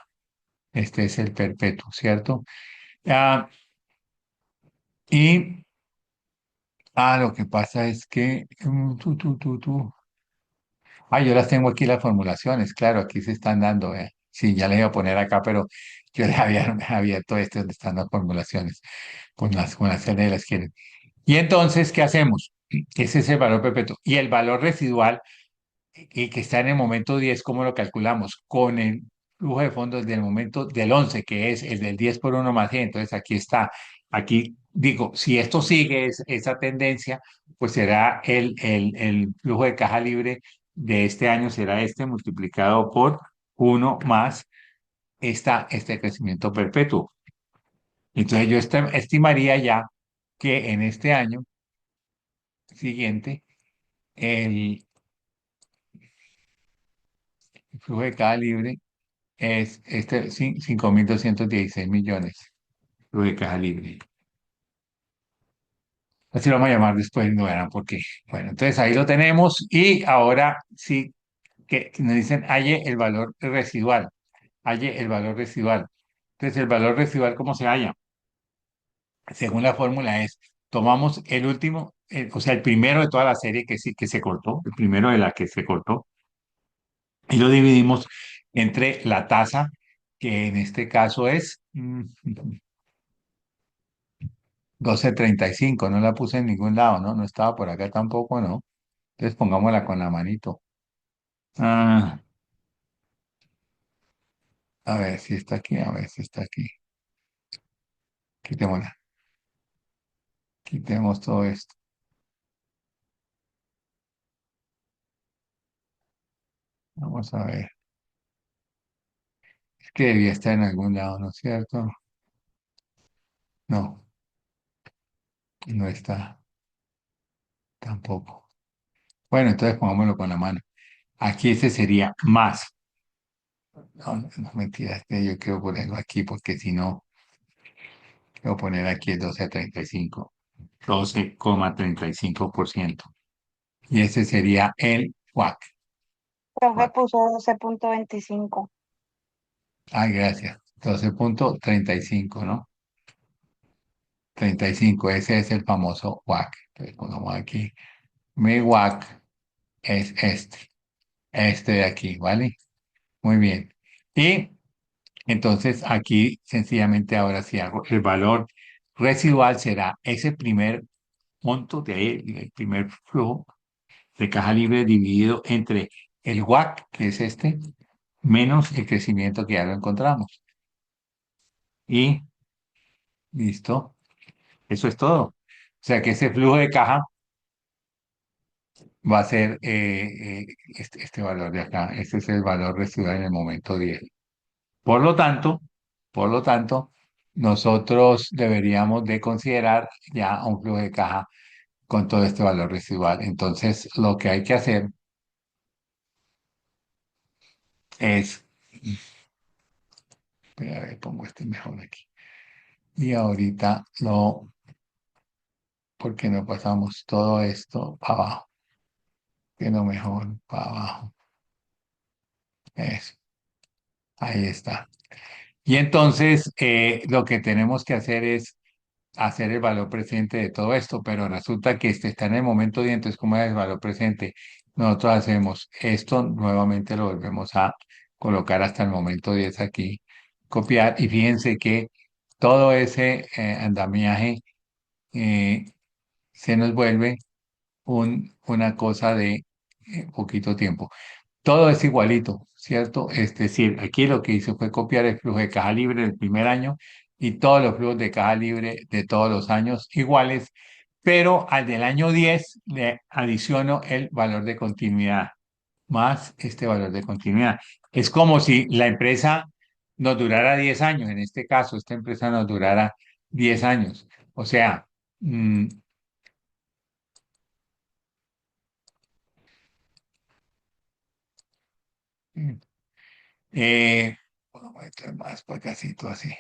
Este es el perpetuo, ¿cierto? Ah, y lo que pasa es que yo las tengo aquí las formulaciones, claro, aquí se están dando, ¿eh? Sí, ya les iba a poner acá, pero yo les había abierto este donde están las formulaciones, con las CNE las quieren. Y entonces, ¿qué hacemos? Ese es el valor perpetuo. Y el valor residual, que está en el momento 10, ¿cómo lo calculamos? Con el flujo de fondos del momento del 11, que es el del 10 por uno más G. Entonces, aquí está. Aquí digo, si esto sigue esa tendencia, pues será el flujo de caja libre de este año, será este multiplicado por uno más este crecimiento perpetuo. Entonces, yo estimaría ya que en este año siguiente, el flujo de caja libre es 5.216 millones, flujo de caja libre. Así lo vamos a llamar después, no verán por qué. Bueno, entonces ahí lo tenemos y ahora sí que nos dicen halle el valor residual, halle el valor residual. Entonces, el valor residual, ¿cómo se halla? Según la fórmula es, tomamos el último, o sea, el primero de toda la serie que sí que se cortó, el primero de la que se cortó, y lo dividimos entre la tasa, que en este caso es 12,35. No la puse en ningún lado, ¿no? No estaba por acá tampoco, ¿no? Entonces pongámosla con la manito. Ah, a ver si está aquí, a ver si está aquí. Quitémosla, quitemos todo esto. Vamos a ver. Es que debía estar en algún lado, ¿no es cierto? No, no está tampoco. Bueno, entonces pongámoslo con la mano. Aquí ese sería más. No, no, no, mentira, es que yo quiero ponerlo aquí porque si no, quiero poner aquí el 12,35. 12,35%. Y ese sería el WAC. Profe WAC. puso 12,25. Ay, gracias. 12,35, ¿no? 35, ese es el famoso WAC. Entonces pongamos aquí. Mi WAC es este de aquí, ¿vale? Muy bien. Y entonces aquí sencillamente ahora si hago el valor residual será ese primer monto de ahí, el primer flujo de caja libre dividido entre el WAC, que es este, menos el crecimiento que ya lo encontramos. Y listo, eso es todo. O sea que ese flujo de caja va a ser este valor de acá. Este es el valor residual en el momento 10. Por lo tanto, por lo tanto, nosotros deberíamos de considerar ya un flujo de caja con todo este valor residual. Entonces, lo que hay que hacer es, espera, a ver, pongo este mejor aquí. Y ahorita ¿por qué no pasamos todo esto para abajo? Que no mejor para abajo. Eso, ahí está. Y entonces, lo que tenemos que hacer es hacer el valor presente de todo esto, pero resulta que este está en el momento 10, entonces, ¿cómo es el valor presente? Nosotros hacemos esto, nuevamente lo volvemos a colocar hasta el momento 10 aquí, copiar, y fíjense que todo ese andamiaje eh, se nos vuelve una cosa de poquito tiempo. Todo es igualito, ¿cierto? Es decir, aquí lo que hice fue copiar el flujo de caja libre del primer año y todos los flujos de caja libre de todos los años iguales, pero al del año 10 le adiciono el valor de continuidad más este valor de continuidad. Es como si la empresa nos durara 10 años, en este caso, esta empresa nos durara 10 años. O sea, mm, mm, vamos a meter más por casito así.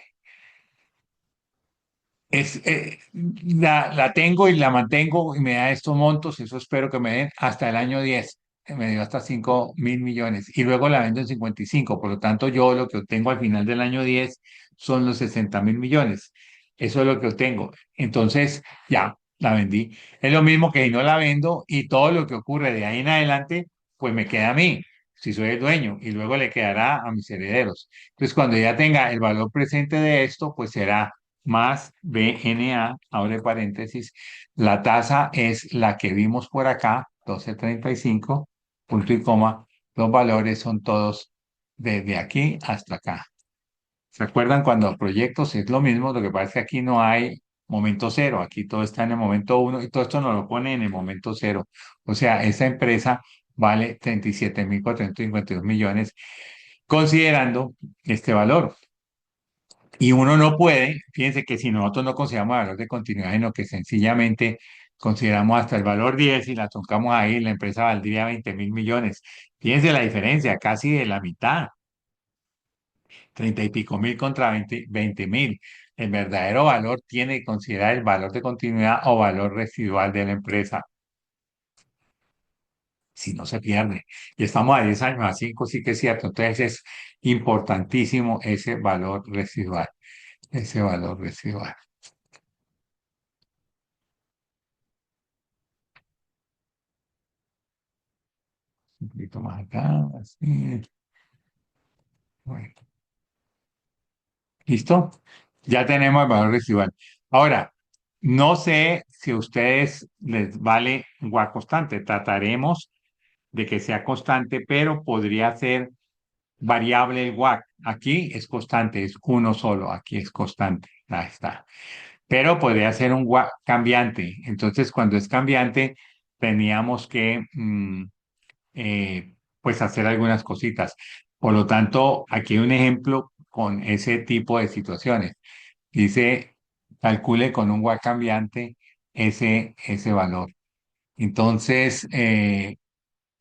La tengo y la mantengo y me da estos montos, eso espero que me den hasta el año 10, me dio hasta 5.000 millones y luego la vendo en 55, por lo tanto yo lo que obtengo al final del año 10 son los 60.000 millones, eso es lo que obtengo, entonces ya la vendí, es lo mismo que si no la vendo y todo lo que ocurre de ahí en adelante, pues me queda a mí, si soy el dueño y luego le quedará a mis herederos, entonces cuando ya tenga el valor presente de esto, pues será más BNA, abre paréntesis, la tasa es la que vimos por acá, 12.35, punto y coma, los valores son todos desde aquí hasta acá. ¿Se acuerdan cuando los proyectos es lo mismo? Lo que pasa es que aquí no hay momento cero, aquí todo está en el momento uno y todo esto nos lo pone en el momento cero. O sea, esa empresa vale 37.452 millones considerando este valor. Y uno no puede, fíjense que si nosotros no consideramos valor de continuidad, sino que sencillamente consideramos hasta el valor 10 y la tocamos ahí, la empresa valdría 20.000 millones. Fíjense la diferencia, casi de la mitad, 30 y pico mil contra 20.000. El verdadero valor tiene que considerar el valor de continuidad o valor residual de la empresa. Si no se pierde. Y estamos a 10 años, a 5 sí que es cierto. Entonces es importantísimo ese valor residual. Un poquito más acá, así. Bueno, ¿listo? Ya tenemos el valor residual. Ahora, no sé si a ustedes les vale WAC constante. Trataremos de que sea constante, pero podría ser variable el WAC. Aquí es constante, es uno solo. Aquí es constante. Ahí está. Pero podría ser un WAC cambiante. Entonces, cuando es cambiante, teníamos que pues hacer algunas cositas. Por lo tanto, aquí hay un ejemplo con ese tipo de situaciones. Dice, calcule con un WAC cambiante ese valor. Entonces, de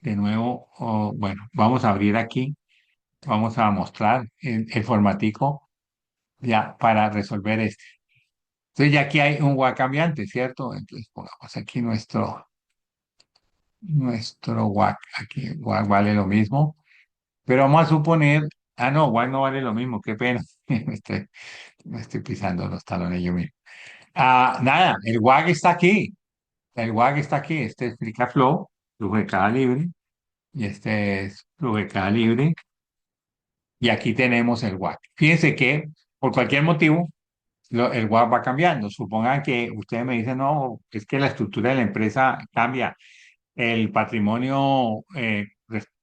nuevo, bueno, vamos a abrir aquí, vamos a mostrar el formatico ya para resolver este. Entonces, ya aquí hay un WAC cambiante, ¿cierto? Entonces, pongamos aquí nuestro WAC. Aquí WAC vale lo mismo. Pero vamos a suponer, no, igual no vale lo mismo, qué pena. Me estoy pisando los talones yo mismo. Nada, el WAG está aquí. El WAG está aquí. Este es FlickFlow, flujo de caja libre. Y este es flujo de caja libre. Y aquí tenemos el WAG. Fíjense que por cualquier motivo el WAG va cambiando. Supongan que ustedes me dicen, no, es que la estructura de la empresa cambia. el patrimonio,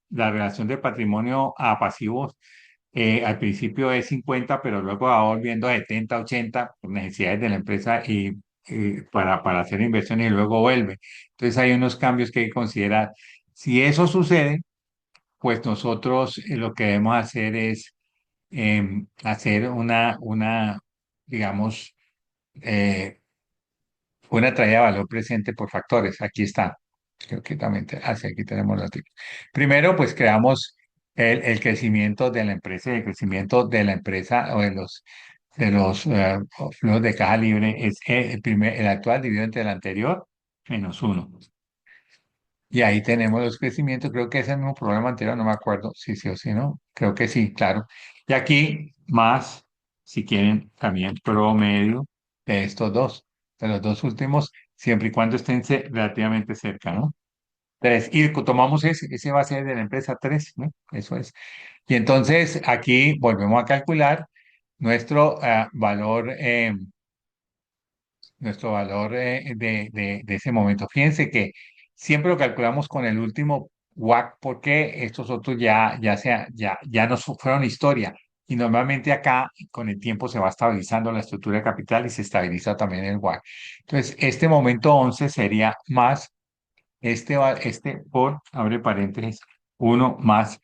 la relación de patrimonio a pasivos al principio es 50, pero luego va volviendo a 70, 80 por necesidades de la empresa y para hacer inversiones y luego vuelve. Entonces hay unos cambios que hay que considerar. Si eso sucede, pues nosotros lo que debemos hacer es hacer digamos, eh, una traída de valor presente por factores. Aquí está. Creo que también, sí, aquí tenemos los tipos. Primero, pues creamos el crecimiento de la empresa y el crecimiento de la empresa o de los flujos de caja libre es el actual dividido entre el anterior menos uno. Y ahí tenemos los crecimientos. Creo que es el mismo problema anterior, no me acuerdo si sí o si no. Creo que sí, claro. Y aquí más, si quieren, también promedio de estos dos, de los dos últimos, siempre y cuando estén relativamente cerca, ¿no? Tres. Y tomamos ese va a ser de la empresa tres, ¿no? Eso es. Y entonces aquí volvemos a calcular nuestro valor. Nuestro valor de ese momento. Fíjense que siempre lo calculamos con el último WACC porque estos otros ya nos fueron historia. Y normalmente acá con el tiempo se va estabilizando la estructura de capital y se estabiliza también el WACC. Entonces, este momento 11 sería más este por, abre paréntesis, uno más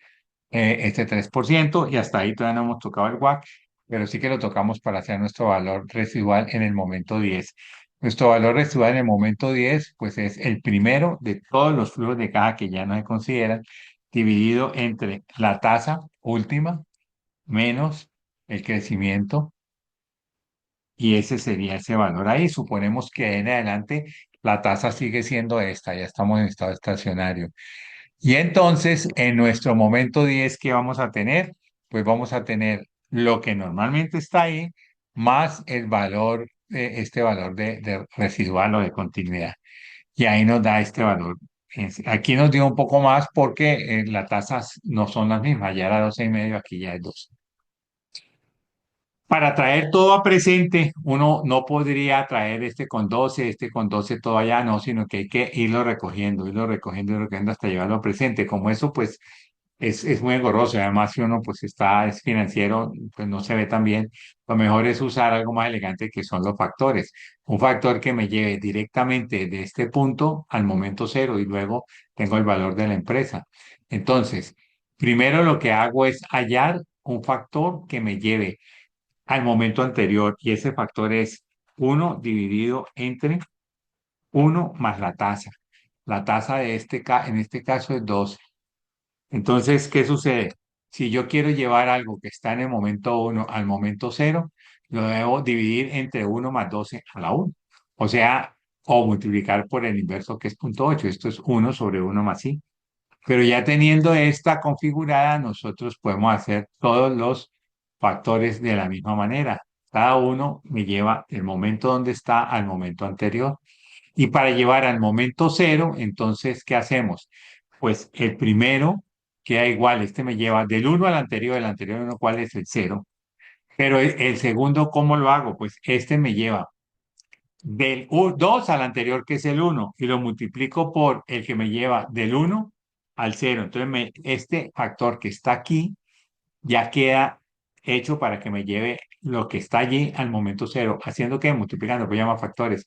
este 3% y hasta ahí todavía no hemos tocado el WACC, pero sí que lo tocamos para hacer nuestro valor residual en el momento 10. Nuestro valor residual en el momento 10 pues es el primero de todos los flujos de caja que ya no se consideran, dividido entre la tasa última menos el crecimiento, y ese sería ese valor ahí. Suponemos que en adelante la tasa sigue siendo esta, ya estamos en estado estacionario. Y entonces, en nuestro momento 10, ¿qué vamos a tener? Pues vamos a tener lo que normalmente está ahí, más el valor, este valor de residual o de continuidad. Y ahí nos da este valor. Aquí nos dio un poco más porque las tasas no son las mismas. Ya era 12,5, aquí ya es 2. Para traer todo a presente, uno no podría traer este con 12 todo allá, no, sino que hay que irlo recogiendo hasta llevarlo a presente. Como eso, pues, es muy engorroso. Además, si uno, pues, es financiero, pues, no se ve tan bien. Lo mejor es usar algo más elegante que son los factores. Un factor que me lleve directamente de este punto al momento cero y luego tengo el valor de la empresa. Entonces, primero lo que hago es hallar un factor que me lleve al momento anterior y ese factor es uno dividido entre uno más la tasa. La tasa en este caso es 12. Entonces, ¿qué sucede? Si yo quiero llevar algo que está en el momento uno al momento cero, lo debo dividir entre uno más 12 a la 1. O sea, o multiplicar por el inverso que es 0,8. Esto es uno sobre uno más i. Pero ya teniendo esta configurada, nosotros podemos hacer todos los factores de la misma manera. Cada uno me lleva el momento donde está al momento anterior. Y para llevar al momento cero, entonces, ¿qué hacemos? Pues el primero queda igual, este me lleva del uno al anterior, el anterior uno, ¿cuál es el cero? Pero el segundo, ¿cómo lo hago? Pues este me lleva del 2 al anterior, que es el uno y lo multiplico por el que me lleva del uno al cero. Entonces, este factor que está aquí ya queda hecho para que me lleve lo que está allí al momento cero, haciendo que multiplicando, pues llama factores.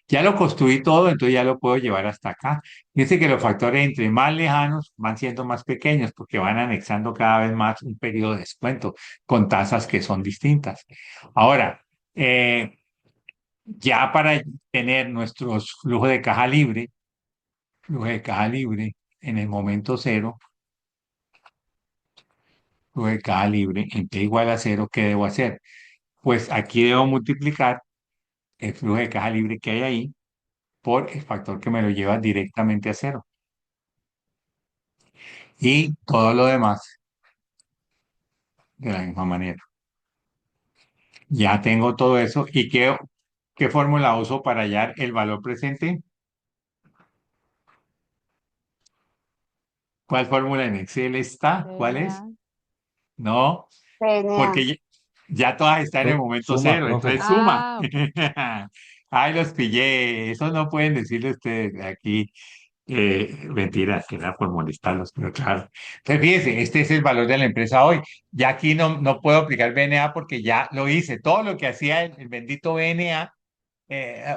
Ya lo construí todo, entonces ya lo puedo llevar hasta acá. Dice que los factores entre más lejanos van siendo más pequeños porque van anexando cada vez más un periodo de descuento con tasas que son distintas. Ahora, ya para tener nuestros flujo de caja libre en el momento cero, flujo de caja libre en t igual a cero, ¿qué debo hacer? Pues aquí debo multiplicar el flujo de caja libre que hay ahí por el factor que me lo lleva directamente a cero. Y todo lo demás de la misma manera. Ya tengo todo eso. ¿Y qué fórmula uso para hallar el valor presente? ¿Cuál fórmula en Excel está? ¿Cuál es? Lineal. No, Genial. porque ya todas están en el momento Suma, cero, profe. entonces suma. Ah, ok. Ay, los pillé. Eso no pueden decirle ustedes aquí. Mentiras, que era por molestarlos, pero claro. Entonces, fíjese, este es el valor de la empresa hoy. Ya aquí no puedo aplicar BNA porque ya lo hice. Todo lo que hacía el bendito BNA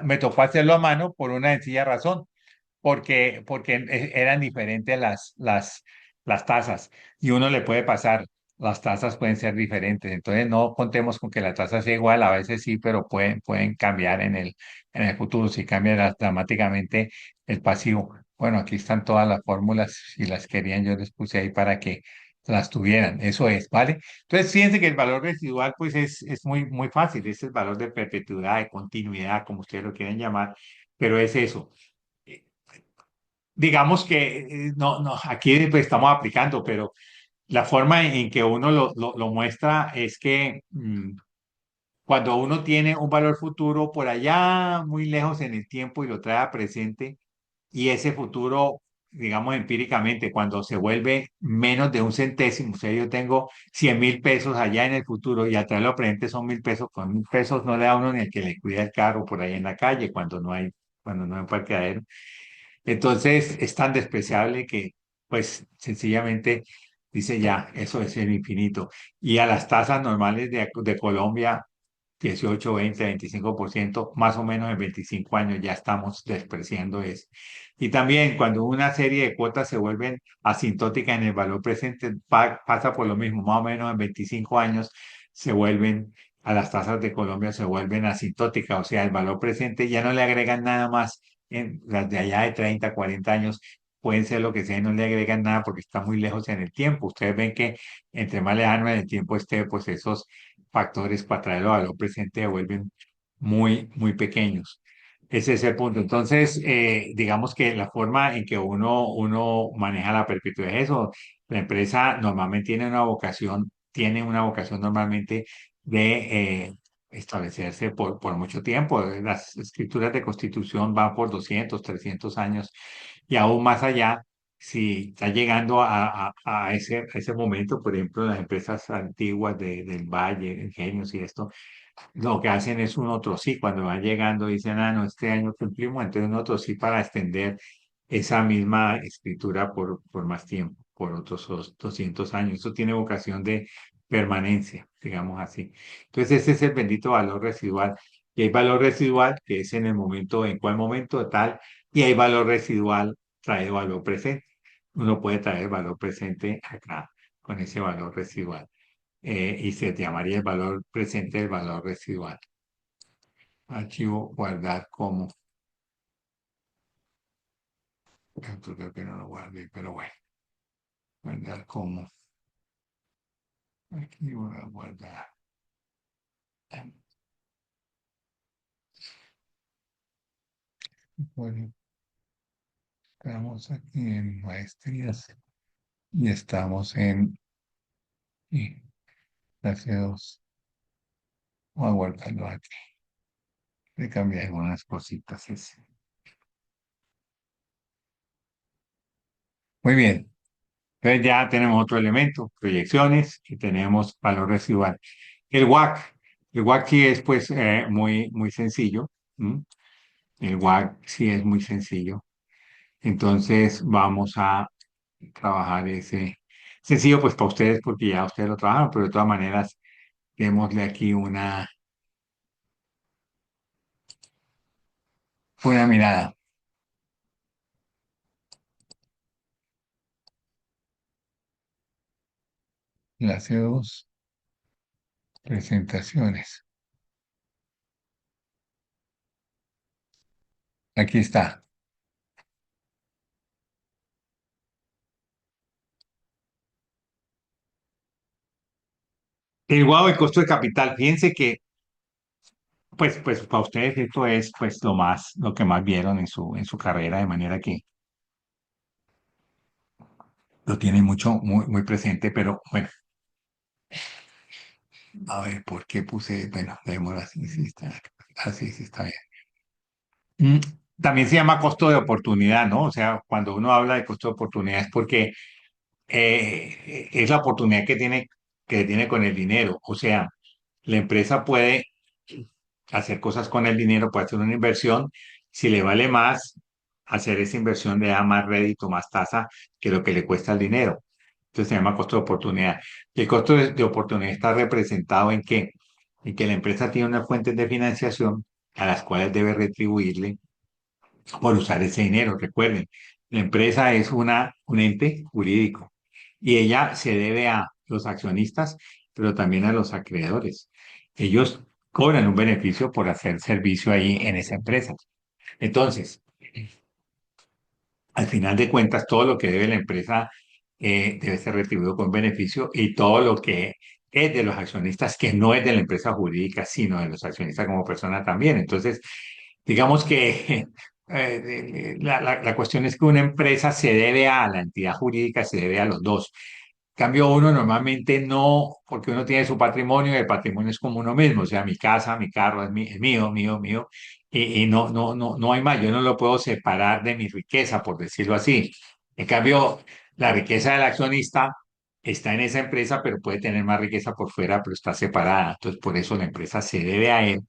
me tocó hacerlo a mano por una sencilla razón porque eran diferentes las tasas y uno le puede pasar, las tasas pueden ser diferentes, entonces no contemos con que la tasa sea igual, a veces sí, pero pueden cambiar en el futuro, si cambia dramáticamente el pasivo. Bueno, aquí están todas las fórmulas, si las querían yo les puse ahí para que las tuvieran, eso es, ¿vale? Entonces fíjense que el valor residual pues es muy fácil, es el valor de perpetuidad, de continuidad, como ustedes lo quieren llamar, pero es eso. Digamos que no, aquí pues, estamos aplicando, pero la forma en que uno lo muestra es que cuando uno tiene un valor futuro por allá muy lejos en el tiempo y lo trae a presente, y ese futuro, digamos empíricamente, cuando se vuelve menos de un centésimo, o sea, yo tengo 100.000 pesos allá en el futuro y al traerlo a presente son 1.000 pesos, con 1.000 pesos no le da a uno ni el que le cuida el carro por ahí en la calle cuando no hay un parqueadero. Entonces es tan despreciable que, pues, sencillamente dice ya, eso es el infinito. Y a las tasas normales de Colombia, 18 20 25% más o menos en 25 años ya estamos despreciando eso. Y también cuando una serie de cuotas se vuelven asintóticas en el valor presente, pasa por lo mismo, más o menos en 25 años se vuelven, a las tasas de Colombia se vuelven asintóticas, o sea, el valor presente ya no le agregan nada más, en las de allá de 30 40 años pueden ser lo que sea y no le agregan nada porque está muy lejos en el tiempo. Ustedes ven que entre más lejano en el tiempo esté, pues esos factores para traerlo a lo presente se vuelven muy pequeños. Ese es el punto. Entonces, digamos que la forma en que uno maneja la perpetuidad es eso. La empresa normalmente tiene una vocación normalmente de establecerse por mucho tiempo. Las escrituras de constitución van por 200 300 años y aún más allá. Si está llegando a ese momento, por ejemplo, las empresas antiguas del Valle, Ingenios y esto, lo que hacen es un otro sí, cuando van llegando dicen, no, este año cumplimos, entonces un otro sí para extender esa misma escritura por más tiempo, por otros 200 años. Eso tiene vocación de permanencia, digamos así. Entonces ese es el bendito valor residual. Y hay valor residual que es en el momento, en cuál momento tal, y hay valor residual trae valor presente. Uno puede traer valor presente acá con ese valor residual y se llamaría el valor presente del valor residual. Archivo, guardar como. Esto creo que no lo guardé, pero bueno, guardar como. Aquí voy a guardar. Bueno, estamos aquí en maestrías y estamos en clase 2. Voy a guardarlo aquí. Le cambié algunas cositas. Muy bien. Entonces ya tenemos otro elemento, proyecciones, y tenemos valor residual. El WAC. El WAC sí es pues muy sencillo. ¿M? El WAC sí es muy sencillo. Entonces vamos a trabajar ese sencillo pues para ustedes porque ya ustedes lo trabajaron, pero de todas maneras démosle aquí una mirada. Las dos presentaciones. Aquí está. El guau de costo de capital. Fíjense que pues para ustedes esto es pues lo que más vieron en su carrera, de manera que lo tienen muy presente, pero bueno, a ver, ¿por qué puse? Bueno, démoslo así, sí está bien. Mm, También se llama costo de oportunidad, ¿no? O sea, cuando uno habla de costo de oportunidad es porque es la oportunidad que tiene con el dinero. O sea, la empresa puede hacer cosas con el dinero, puede hacer una inversión, si le vale más. hacer esa inversión le da más rédito, más tasa que lo que le cuesta el dinero. Entonces se llama costo de oportunidad. Y el costo de oportunidad está representado en qué? En que la empresa tiene unas fuentes de financiación a las cuales debe retribuirle por usar ese dinero. Recuerden, la empresa es un ente jurídico y ella se debe a los accionistas, pero también a los acreedores. Ellos cobran un beneficio por hacer servicio ahí en esa empresa. Entonces, al final de cuentas, todo lo que debe la empresa debe ser retribuido con beneficio y todo lo que es de los accionistas, que no es de la empresa jurídica, sino de los accionistas como persona también. Entonces, digamos que la cuestión es que una empresa se debe a la entidad jurídica, se debe a los dos. Cambio uno normalmente no, porque uno tiene su patrimonio y el patrimonio es como uno mismo, o sea, mi casa, mi carro es mío, mío, mío, y no hay más, yo no lo puedo separar de mi riqueza, por decirlo así. En cambio, la riqueza del accionista está en esa empresa, pero puede tener más riqueza por fuera, pero está separada. Entonces, por eso la empresa se debe a él,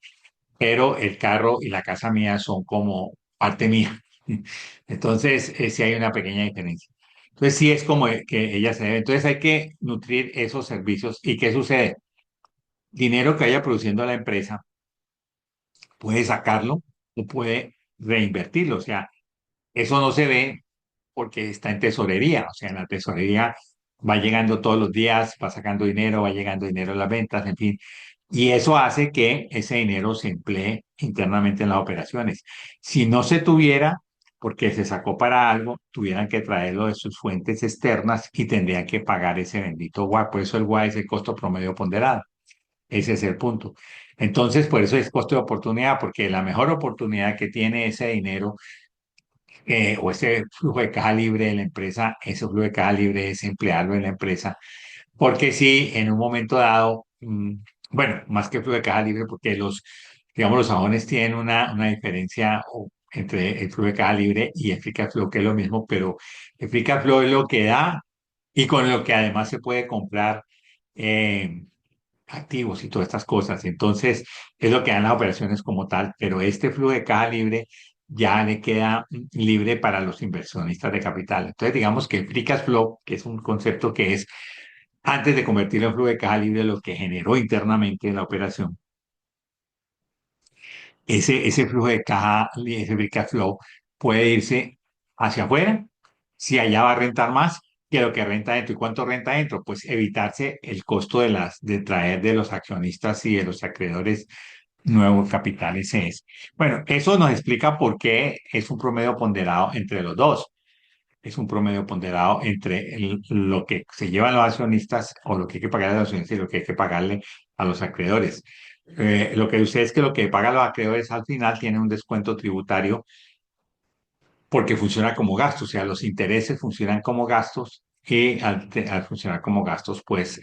pero el carro y la casa mía son como parte mía. Entonces, sí hay una pequeña diferencia. Entonces, sí es como que ella se debe. Entonces, hay que nutrir esos servicios. ¿Y qué sucede? Dinero que haya produciendo la empresa, puede sacarlo o puede reinvertirlo. O sea, eso no se ve porque está en tesorería. O sea, en la tesorería va llegando todos los días, va sacando dinero, va llegando dinero en las ventas, en fin. Y eso hace que ese dinero se emplee internamente en las operaciones. Si no se tuviera, porque se sacó para algo, tuvieran que traerlo de sus fuentes externas y tendrían que pagar ese bendito WAC. Por eso el WAC es el costo promedio ponderado. Ese es el punto. Entonces, por eso es costo de oportunidad, porque la mejor oportunidad que tiene ese dinero o ese flujo de caja libre de la empresa, ese flujo de caja libre es emplearlo en la empresa porque si en un momento dado, bueno, más que flujo de caja libre, porque digamos, los sajones tienen una diferencia entre el flujo de caja libre y el free cash flow, que es lo mismo, pero el free cash flow es lo que da y con lo que además se puede comprar eh, activos y todas estas cosas. Entonces, es lo que dan las operaciones como tal, pero este flujo de caja libre ya le queda libre para los inversionistas de capital. Entonces, digamos que el free cash flow, que es un concepto que es antes de convertirlo en flujo de caja libre, lo que generó internamente la operación, ese flujo de caja, ese free cash flow, puede irse hacia afuera, si allá va a rentar más que lo que renta dentro. ¿Y cuánto renta dentro? Pues evitarse el costo de traer de los accionistas y de los acreedores nuevos capitales es. Bueno, eso nos explica por qué es un promedio ponderado entre los dos. Es un promedio ponderado entre lo que se llevan los accionistas o lo que hay que pagarle a los accionistas y lo que hay que pagarle a los acreedores. Lo que sucede es que lo que pagan los acreedores al final tiene un descuento tributario porque funciona como gastos, o sea, los intereses funcionan como gastos y al funcionar como gastos, pues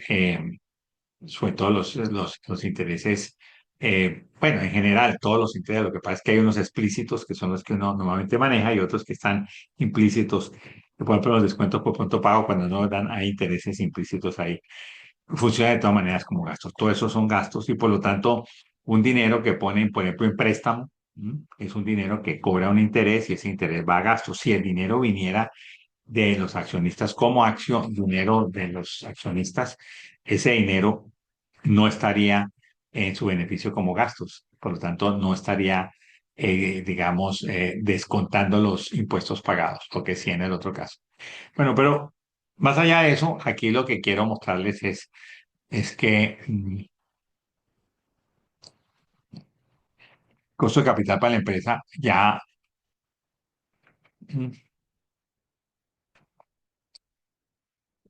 sobre todo los intereses, bueno, en general, todos los intereses, lo que pasa es que hay unos explícitos que son los que uno normalmente maneja y otros que están implícitos, que por ejemplo los descuentos por pronto pago cuando no dan, hay intereses implícitos ahí. Funciona de todas maneras como gastos. Todo eso son gastos y por lo tanto, un dinero que ponen, por ejemplo, en préstamo, es un dinero que cobra un interés y ese interés va a gastos. Si el dinero viniera de los accionistas como acción, dinero de los accionistas, ese dinero no estaría en su beneficio como gastos. Por lo tanto, no estaría, digamos, descontando los impuestos pagados, lo que sí en el otro caso. Bueno, pero más allá de eso, aquí lo que quiero mostrarles es que costo de capital para la empresa ya mm,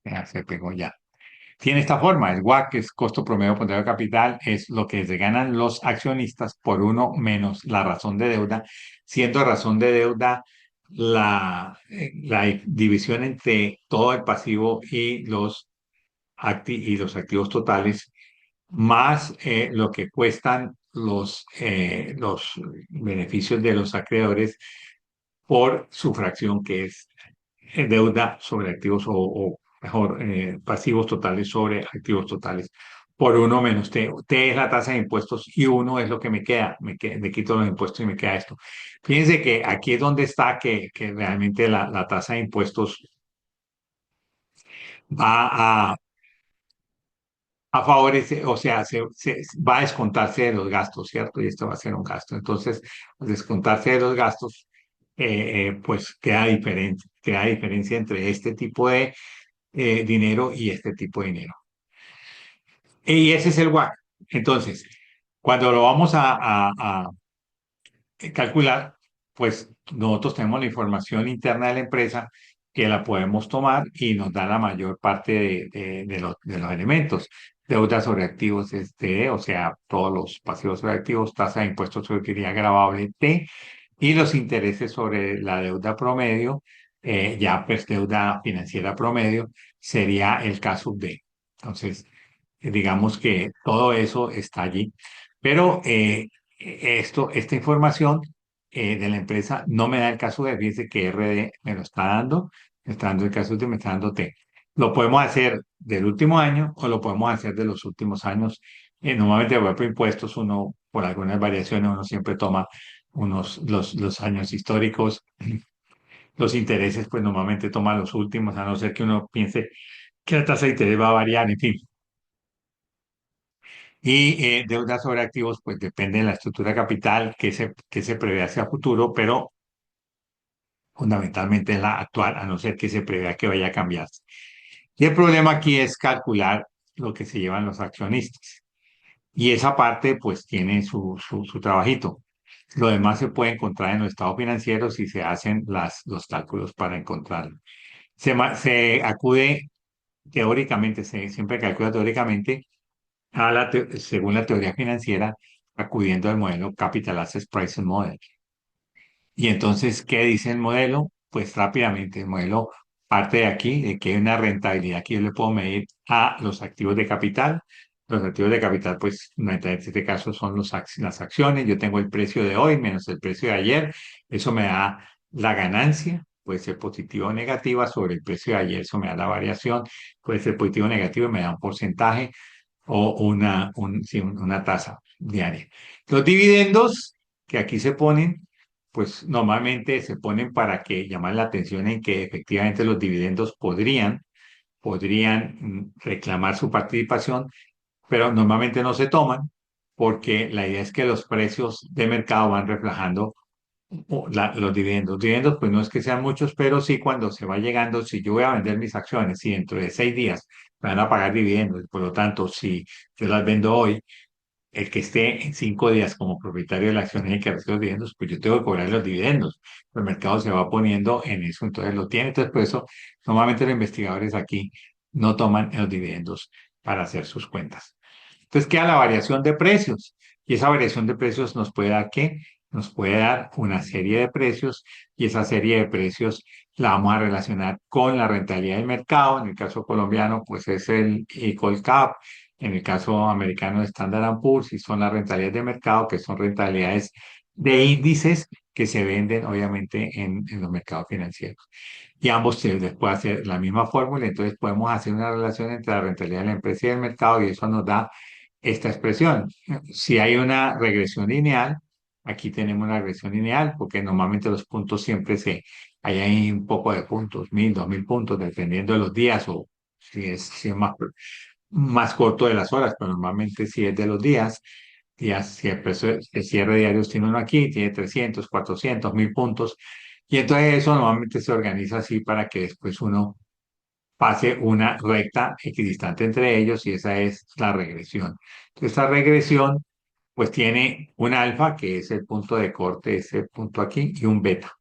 ya se pegó ya. Tiene esta forma, el WACC, que es costo promedio ponderado de capital, es lo que se ganan los accionistas por uno menos la razón de deuda, siendo razón de deuda la división entre todo el pasivo y y los activos totales, más lo que cuestan los beneficios de los acreedores por su fracción, que es deuda sobre activos o mejor, pasivos totales sobre activos totales. por uno menos T. T es la tasa de impuestos y uno es lo que me queda. Me quito los impuestos y me queda esto. Fíjense que aquí es donde está que realmente la tasa de impuestos va a favorecer, o sea, va a descontarse de los gastos, ¿cierto? Y esto va a ser un gasto. Entonces, al descontarse de los gastos, pues queda diferencia entre este tipo de dinero y este tipo de dinero. Y ese es el WACC. Entonces, cuando lo vamos a calcular, pues nosotros tenemos la información interna de la empresa que la podemos tomar y nos da la mayor parte de los elementos. Deuda sobre activos T, o sea, todos los pasivos sobre activos, tasa de impuestos sobre utilidad agravable T, y los intereses sobre la deuda promedio, ya pues deuda financiera promedio, sería el caso D. Entonces, digamos que todo eso está allí. Pero esta información de la empresa no me da el caso de, fíjense que RD me está dando el caso de, me está dando T. Lo podemos hacer del último año o lo podemos hacer de los últimos años. Normalmente, por impuestos, uno, por algunas variaciones, uno siempre toma los años históricos. Los intereses, pues normalmente toma los últimos, a no ser que uno piense que la tasa de interés va a variar, en fin. Y deuda sobre activos, pues depende de la estructura capital que se prevé hacia futuro, pero fundamentalmente es la actual, a no ser que se prevea que vaya a cambiarse. Y el problema aquí es calcular lo que se llevan los accionistas. Y esa parte, pues, tiene su trabajito. Lo demás se puede encontrar en los estados financieros y se hacen los cálculos para encontrarlo. Se acude teóricamente, se siempre calcula teóricamente según la teoría financiera, acudiendo al modelo Capital Assets Pricing Model. Y entonces, ¿qué dice el modelo? Pues rápidamente, el modelo parte de aquí, de que hay una rentabilidad que yo le puedo medir a los activos de capital. Los activos de capital, pues, en este caso son las acciones. Yo tengo el precio de hoy menos el precio de ayer. Eso me da la ganancia, puede ser positiva o negativa sobre el precio de ayer. Eso me da la variación, puede ser positivo o negativo y me da un porcentaje o sí, una tasa diaria. Los dividendos que aquí se ponen, pues normalmente se ponen para que llamar la atención en que efectivamente los dividendos podrían reclamar su participación, pero normalmente no se toman porque la idea es que los precios de mercado van reflejando los dividendos. Los dividendos, pues no es que sean muchos, pero sí cuando se va llegando, si yo voy a vender mis acciones y dentro de 6 días me van a pagar dividendos, por lo tanto, si yo las vendo hoy, el que esté en 5 días como propietario de la acción y que recibe los dividendos, pues yo tengo que cobrar los dividendos. El mercado se va poniendo en eso, entonces lo tiene. Entonces, por eso, normalmente los investigadores aquí no toman los dividendos para hacer sus cuentas. Entonces queda la variación de precios y esa variación de precios nos puede dar ¿qué? Nos puede dar una serie de precios y esa serie de precios la vamos a relacionar con la rentabilidad del mercado. En el caso colombiano, pues es el Colcap. En el caso americano, Standard Poor's, y son las rentabilidades de mercado, que son rentabilidades de índices que se venden obviamente en los mercados financieros. Y ambos se les puede hacer la misma fórmula, entonces podemos hacer una relación entre la rentabilidad de la empresa y el mercado y eso nos da esta expresión. Si hay una regresión lineal, aquí tenemos una regresión lineal, porque normalmente los puntos hay un poco de puntos, 1.000, 2.000 puntos, dependiendo de los días o si es más corto de las horas, pero normalmente si es de los días. Si el cierre diario tiene uno aquí, tiene 300, 400, 1.000 puntos. Y entonces eso normalmente se organiza así para que después uno pase una recta equidistante entre ellos y esa es la regresión. Entonces, esta regresión pues tiene un alfa, que es el punto de corte, ese punto aquí, y un beta.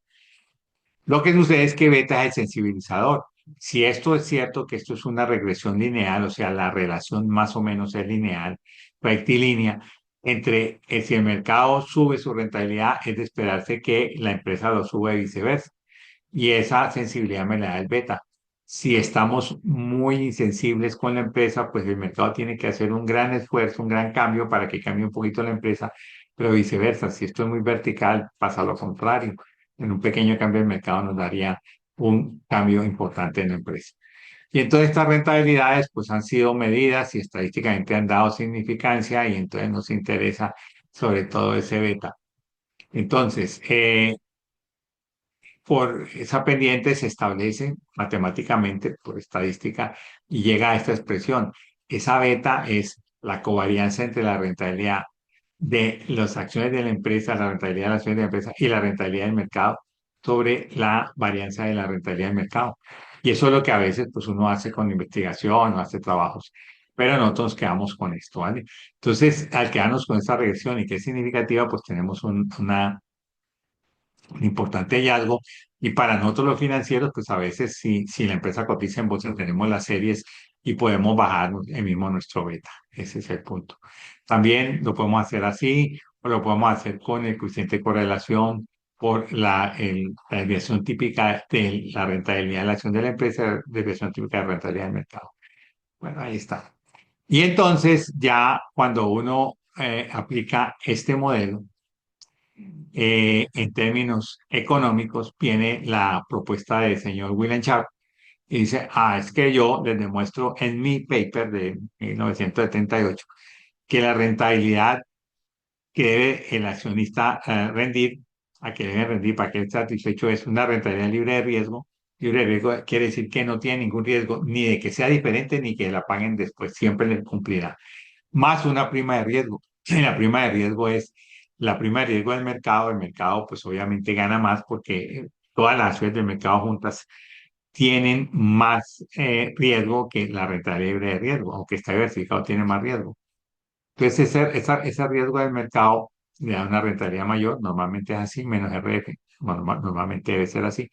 Lo que sucede es que beta es el sensibilizador. Si esto es cierto, que esto es una regresión lineal, o sea, la relación más o menos es lineal, rectilínea, entre si el mercado sube su rentabilidad, es de esperarse que la empresa lo sube y viceversa y esa sensibilidad me la da el beta. Si estamos muy insensibles con la empresa, pues el mercado tiene que hacer un gran esfuerzo, un gran cambio para que cambie un poquito la empresa, pero viceversa. Si esto es muy vertical, pasa lo contrario. En un pequeño cambio el mercado nos daría un cambio importante en la empresa. Y entonces estas rentabilidades pues han sido medidas y estadísticamente han dado significancia y entonces nos interesa sobre todo ese beta. Entonces, por esa pendiente se establece matemáticamente, por estadística, y llega a esta expresión. Esa beta es la covarianza entre la rentabilidad de las acciones de la empresa, la rentabilidad de las acciones de la empresa y la rentabilidad del mercado sobre la varianza de la rentabilidad del mercado. Y eso es lo que a veces pues uno hace con investigación o hace trabajos, pero nosotros nos quedamos con esto, ¿vale? Entonces, al quedarnos con esta regresión y que es significativa, pues tenemos un importante hallazgo. Y para nosotros los financieros, pues a veces si la empresa cotiza en bolsa, tenemos las series y podemos bajar el mismo nuestro beta. Ese es el punto. También lo podemos hacer así o lo podemos hacer con el coeficiente de correlación por la desviación típica de la rentabilidad de la acción de la empresa, desviación típica de rentabilidad del mercado. Bueno, ahí está. Y entonces ya cuando uno aplica este modelo, en términos económicos, viene la propuesta del señor William Sharp y dice, es que yo les demuestro en mi paper de 1978 que la rentabilidad que debe el accionista rendir, a que debe rendir para que esté satisfecho es una rentabilidad libre de riesgo. Libre de riesgo quiere decir que no tiene ningún riesgo ni de que sea diferente ni que la paguen después, siempre le cumplirá más una prima de riesgo. Y la prima de riesgo es la prima de riesgo del mercado. El mercado, pues obviamente gana más porque todas las acciones del mercado juntas tienen más riesgo que la rentabilidad libre de riesgo, aunque está diversificado, tiene más riesgo. Entonces, ese riesgo del mercado le da una rentabilidad mayor, normalmente es así, menos RF, normalmente debe ser así,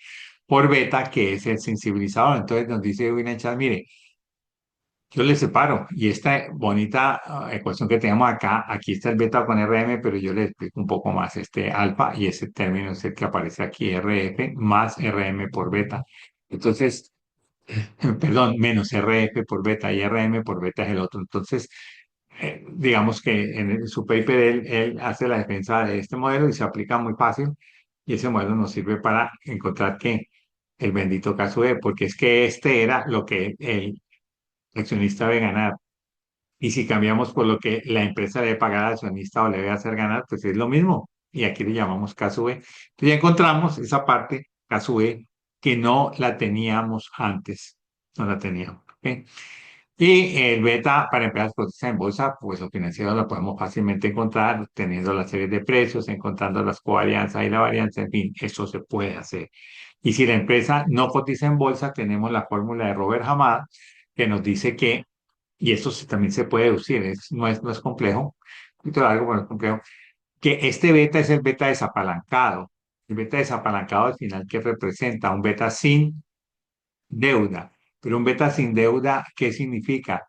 por beta, que es el sensibilizador. Entonces nos dice Winechal, mire, yo le separo y esta bonita ecuación que tenemos acá, aquí está el beta con RM, pero yo le explico un poco más este alfa y ese término es el que aparece aquí, RF más RM por beta. Entonces, perdón, menos RF por beta y RM por beta es el otro. Entonces, digamos que en su paper él hace la defensa de este modelo y se aplica muy fácil y ese modelo nos sirve para encontrar que el bendito caso E, porque es que este era lo que el accionista debe ganar. Y si cambiamos por lo que la empresa debe pagar al accionista o le debe hacer ganar, pues es lo mismo. Y aquí le llamamos caso B. Entonces ya encontramos esa parte, caso B, que no la teníamos antes. No la teníamos. ¿Ok? Y el beta para empresas cotizadas en bolsa, pues los financieros lo podemos fácilmente encontrar teniendo la serie de precios, encontrando las covarianzas y la varianza, en fin, eso se puede hacer. Y si la empresa no cotiza en bolsa, tenemos la fórmula de Robert Hamada que nos dice que, y esto también se puede deducir, no es complejo, un poquito largo, pero no es complejo, que este beta es el beta desapalancado. El beta desapalancado al final que representa un beta sin deuda. Pero un beta sin deuda, ¿qué significa?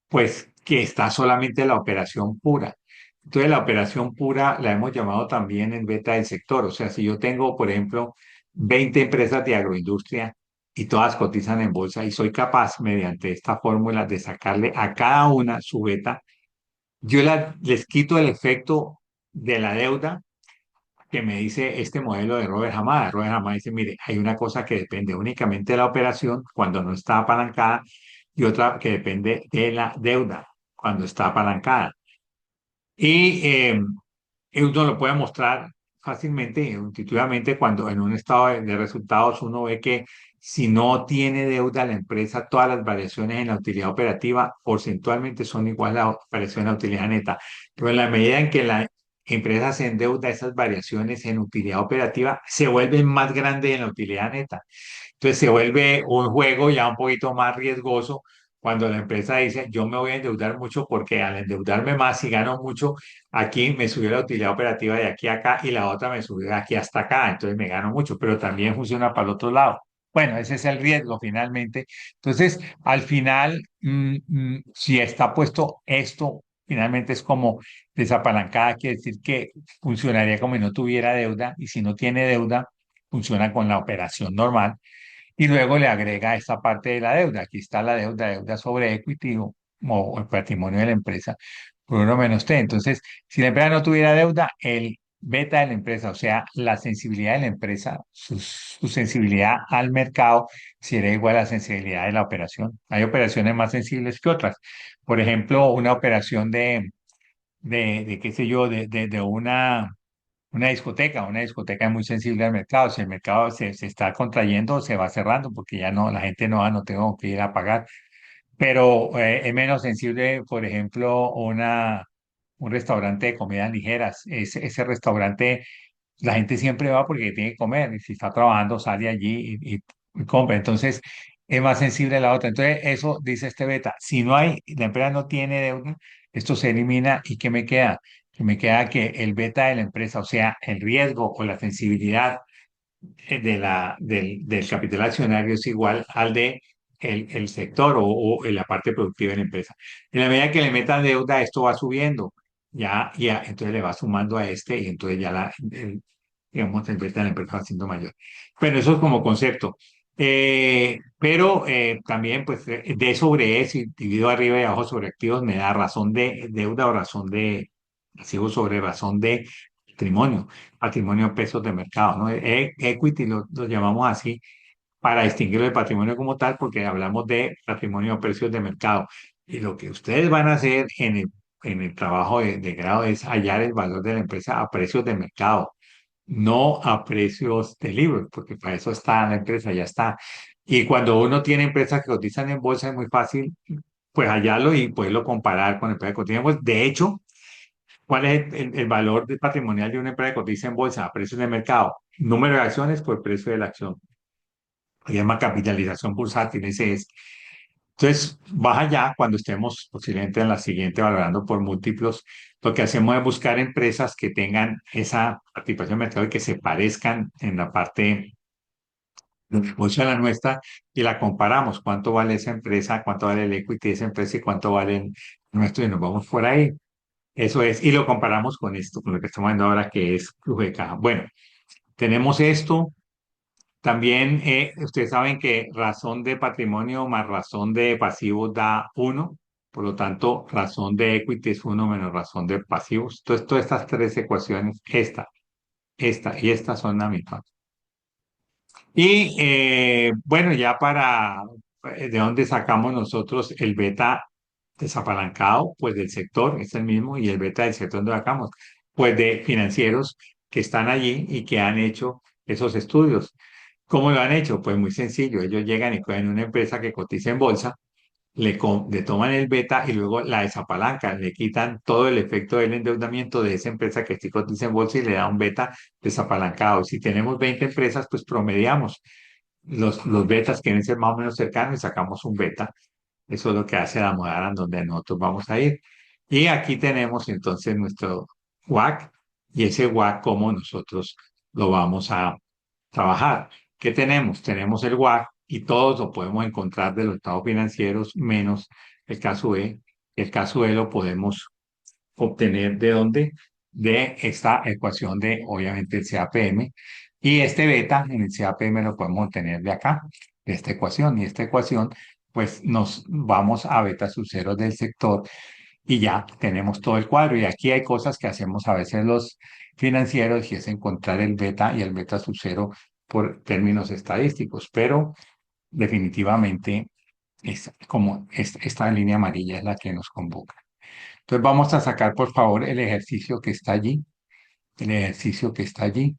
Pues que está solamente la operación pura. Entonces, la operación pura la hemos llamado también el beta del sector. O sea, si yo tengo, por ejemplo, 20 empresas de agroindustria y todas cotizan en bolsa y soy capaz, mediante esta fórmula, de sacarle a cada una su beta, yo les quito el efecto de la deuda que me dice este modelo de Robert Hamada. Robert Hamada dice, mire, hay una cosa que depende únicamente de la operación cuando no está apalancada y otra que depende de la deuda cuando está apalancada. Y uno lo puede mostrar fácilmente, intuitivamente, cuando en un estado de resultados uno ve que si no tiene deuda la empresa, todas las variaciones en la utilidad operativa porcentualmente son iguales a la variación en la utilidad neta. Pero en la medida en que la empresa se endeuda, esas variaciones en utilidad operativa se vuelven más grandes en la utilidad neta. Entonces se vuelve un juego ya un poquito más riesgoso cuando la empresa dice, yo me voy a endeudar mucho porque al endeudarme más, si gano mucho, aquí me subió la utilidad operativa de aquí a acá y la otra me subió de aquí hasta acá, entonces me gano mucho, pero también funciona para el otro lado. Bueno, ese es el riesgo finalmente. Entonces, al final, si está puesto esto, finalmente es como desapalancada, quiere decir que funcionaría como si no tuviera deuda y si no tiene deuda, funciona con la operación normal y luego le agrega esta parte de la deuda. Aquí está la deuda, deuda sobre equity o el patrimonio de la empresa por uno menos T. Entonces, si la empresa no tuviera deuda, el beta de la empresa, o sea, la sensibilidad de la empresa, su sensibilidad al mercado, será igual a la sensibilidad de la operación. Hay operaciones más sensibles que otras. Por ejemplo, una operación de qué sé yo, de una discoteca es muy sensible al mercado. Si el mercado se está contrayendo, se va cerrando porque ya no, la gente no tengo que ir a pagar. Pero es menos sensible, por ejemplo, un restaurante de comidas ligeras. Ese restaurante, la gente siempre va porque tiene que comer y si está trabajando, sale allí y compra. Entonces, es más sensible a la otra. Entonces, eso dice este beta. Si no hay, la empresa no tiene deuda, esto se elimina. ¿Y qué me queda? Que me queda que el beta de la empresa, o sea, el riesgo o la sensibilidad del capital accionario es igual al de el sector o la parte productiva de la empresa. En la medida que le metan deuda, esto va subiendo. Ya, entonces le va sumando a este y entonces ya digamos, el beta de la empresa va siendo mayor. Bueno, eso es como concepto. Pero también, pues, D sobre E, si divido arriba y abajo sobre activos, me da razón de deuda o razón de activos sobre razón de patrimonio pesos de mercado, ¿no? Equity lo llamamos así para distinguir el patrimonio como tal, porque hablamos de patrimonio precios de mercado. Y lo que ustedes van a hacer en el trabajo de grado es hallar el valor de la empresa a precios de mercado, no a precios de libros, porque para eso está la empresa, ya está. Y cuando uno tiene empresas que cotizan en bolsa, es muy fácil, pues hallarlo y poderlo comparar con empresas que cotizan en bolsa. De hecho, ¿cuál es el valor patrimonial de una empresa que cotiza en bolsa a precios de mercado? Número de acciones por precio de la acción. Se llama capitalización bursátil, ese es. Entonces, baja ya cuando estemos posiblemente en la siguiente valorando por múltiplos. Lo que hacemos es buscar empresas que tengan esa participación de mercado y que se parezcan en la parte de bolsa a la nuestra y la comparamos. ¿Cuánto vale esa empresa? ¿Cuánto vale el equity de esa empresa? ¿Y cuánto vale el nuestro? Y nos vamos por ahí. Eso es, y lo comparamos con esto, con lo que estamos viendo ahora, que es flujo de caja. Bueno, tenemos esto. También ustedes saben que razón de patrimonio más razón de pasivos da uno. Por lo tanto, razón de equity es uno menos razón de pasivos. Entonces, todas estas tres ecuaciones, esta y esta son la misma. Y bueno, ya ¿de dónde sacamos nosotros el beta desapalancado? Pues del sector, es el mismo, y el beta del sector, ¿dónde lo sacamos? Pues de financieros que están allí y que han hecho esos estudios. ¿Cómo lo han hecho? Pues muy sencillo, ellos llegan y cogen una empresa que cotiza en bolsa, le toman el beta y luego la desapalancan, le quitan todo el efecto del endeudamiento de esa empresa que sí cotiza en bolsa y le da un beta desapalancado. Si tenemos 20 empresas, pues promediamos los betas quieren ser más o menos cercanos y sacamos un beta. Eso es lo que hace la modal en donde nosotros vamos a ir. Y aquí tenemos entonces nuestro WAC y ese WAC como nosotros lo vamos a trabajar. ¿Qué tenemos? Tenemos el WAC y todos lo podemos encontrar de los estados financieros menos el caso E. El caso E lo podemos obtener de dónde? De esta ecuación de, obviamente, el CAPM. Y este beta en el CAPM lo podemos obtener de acá, de esta ecuación. Y esta ecuación, pues nos vamos a beta sub cero del sector y ya tenemos todo el cuadro. Y aquí hay cosas que hacemos a veces los financieros y es encontrar el beta y el beta sub cero por términos estadísticos. Pero definitivamente esta línea amarilla es la que nos convoca. Entonces vamos a sacar, por favor, el ejercicio que está allí, el ejercicio que está allí,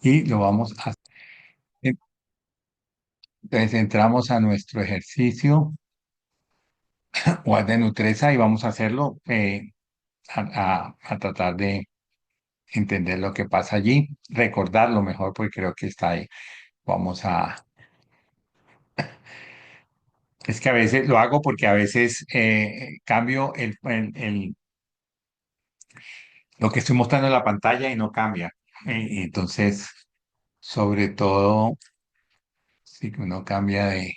y lo vamos a hacer. Entonces entramos a nuestro ejercicio o de Nutresa y vamos a hacerlo a tratar de entender lo que pasa allí, recordarlo mejor porque creo que está ahí. Vamos a... Es que a veces lo hago porque a veces cambio lo que estoy mostrando en la pantalla y no cambia. Entonces, sobre todo, si uno cambia de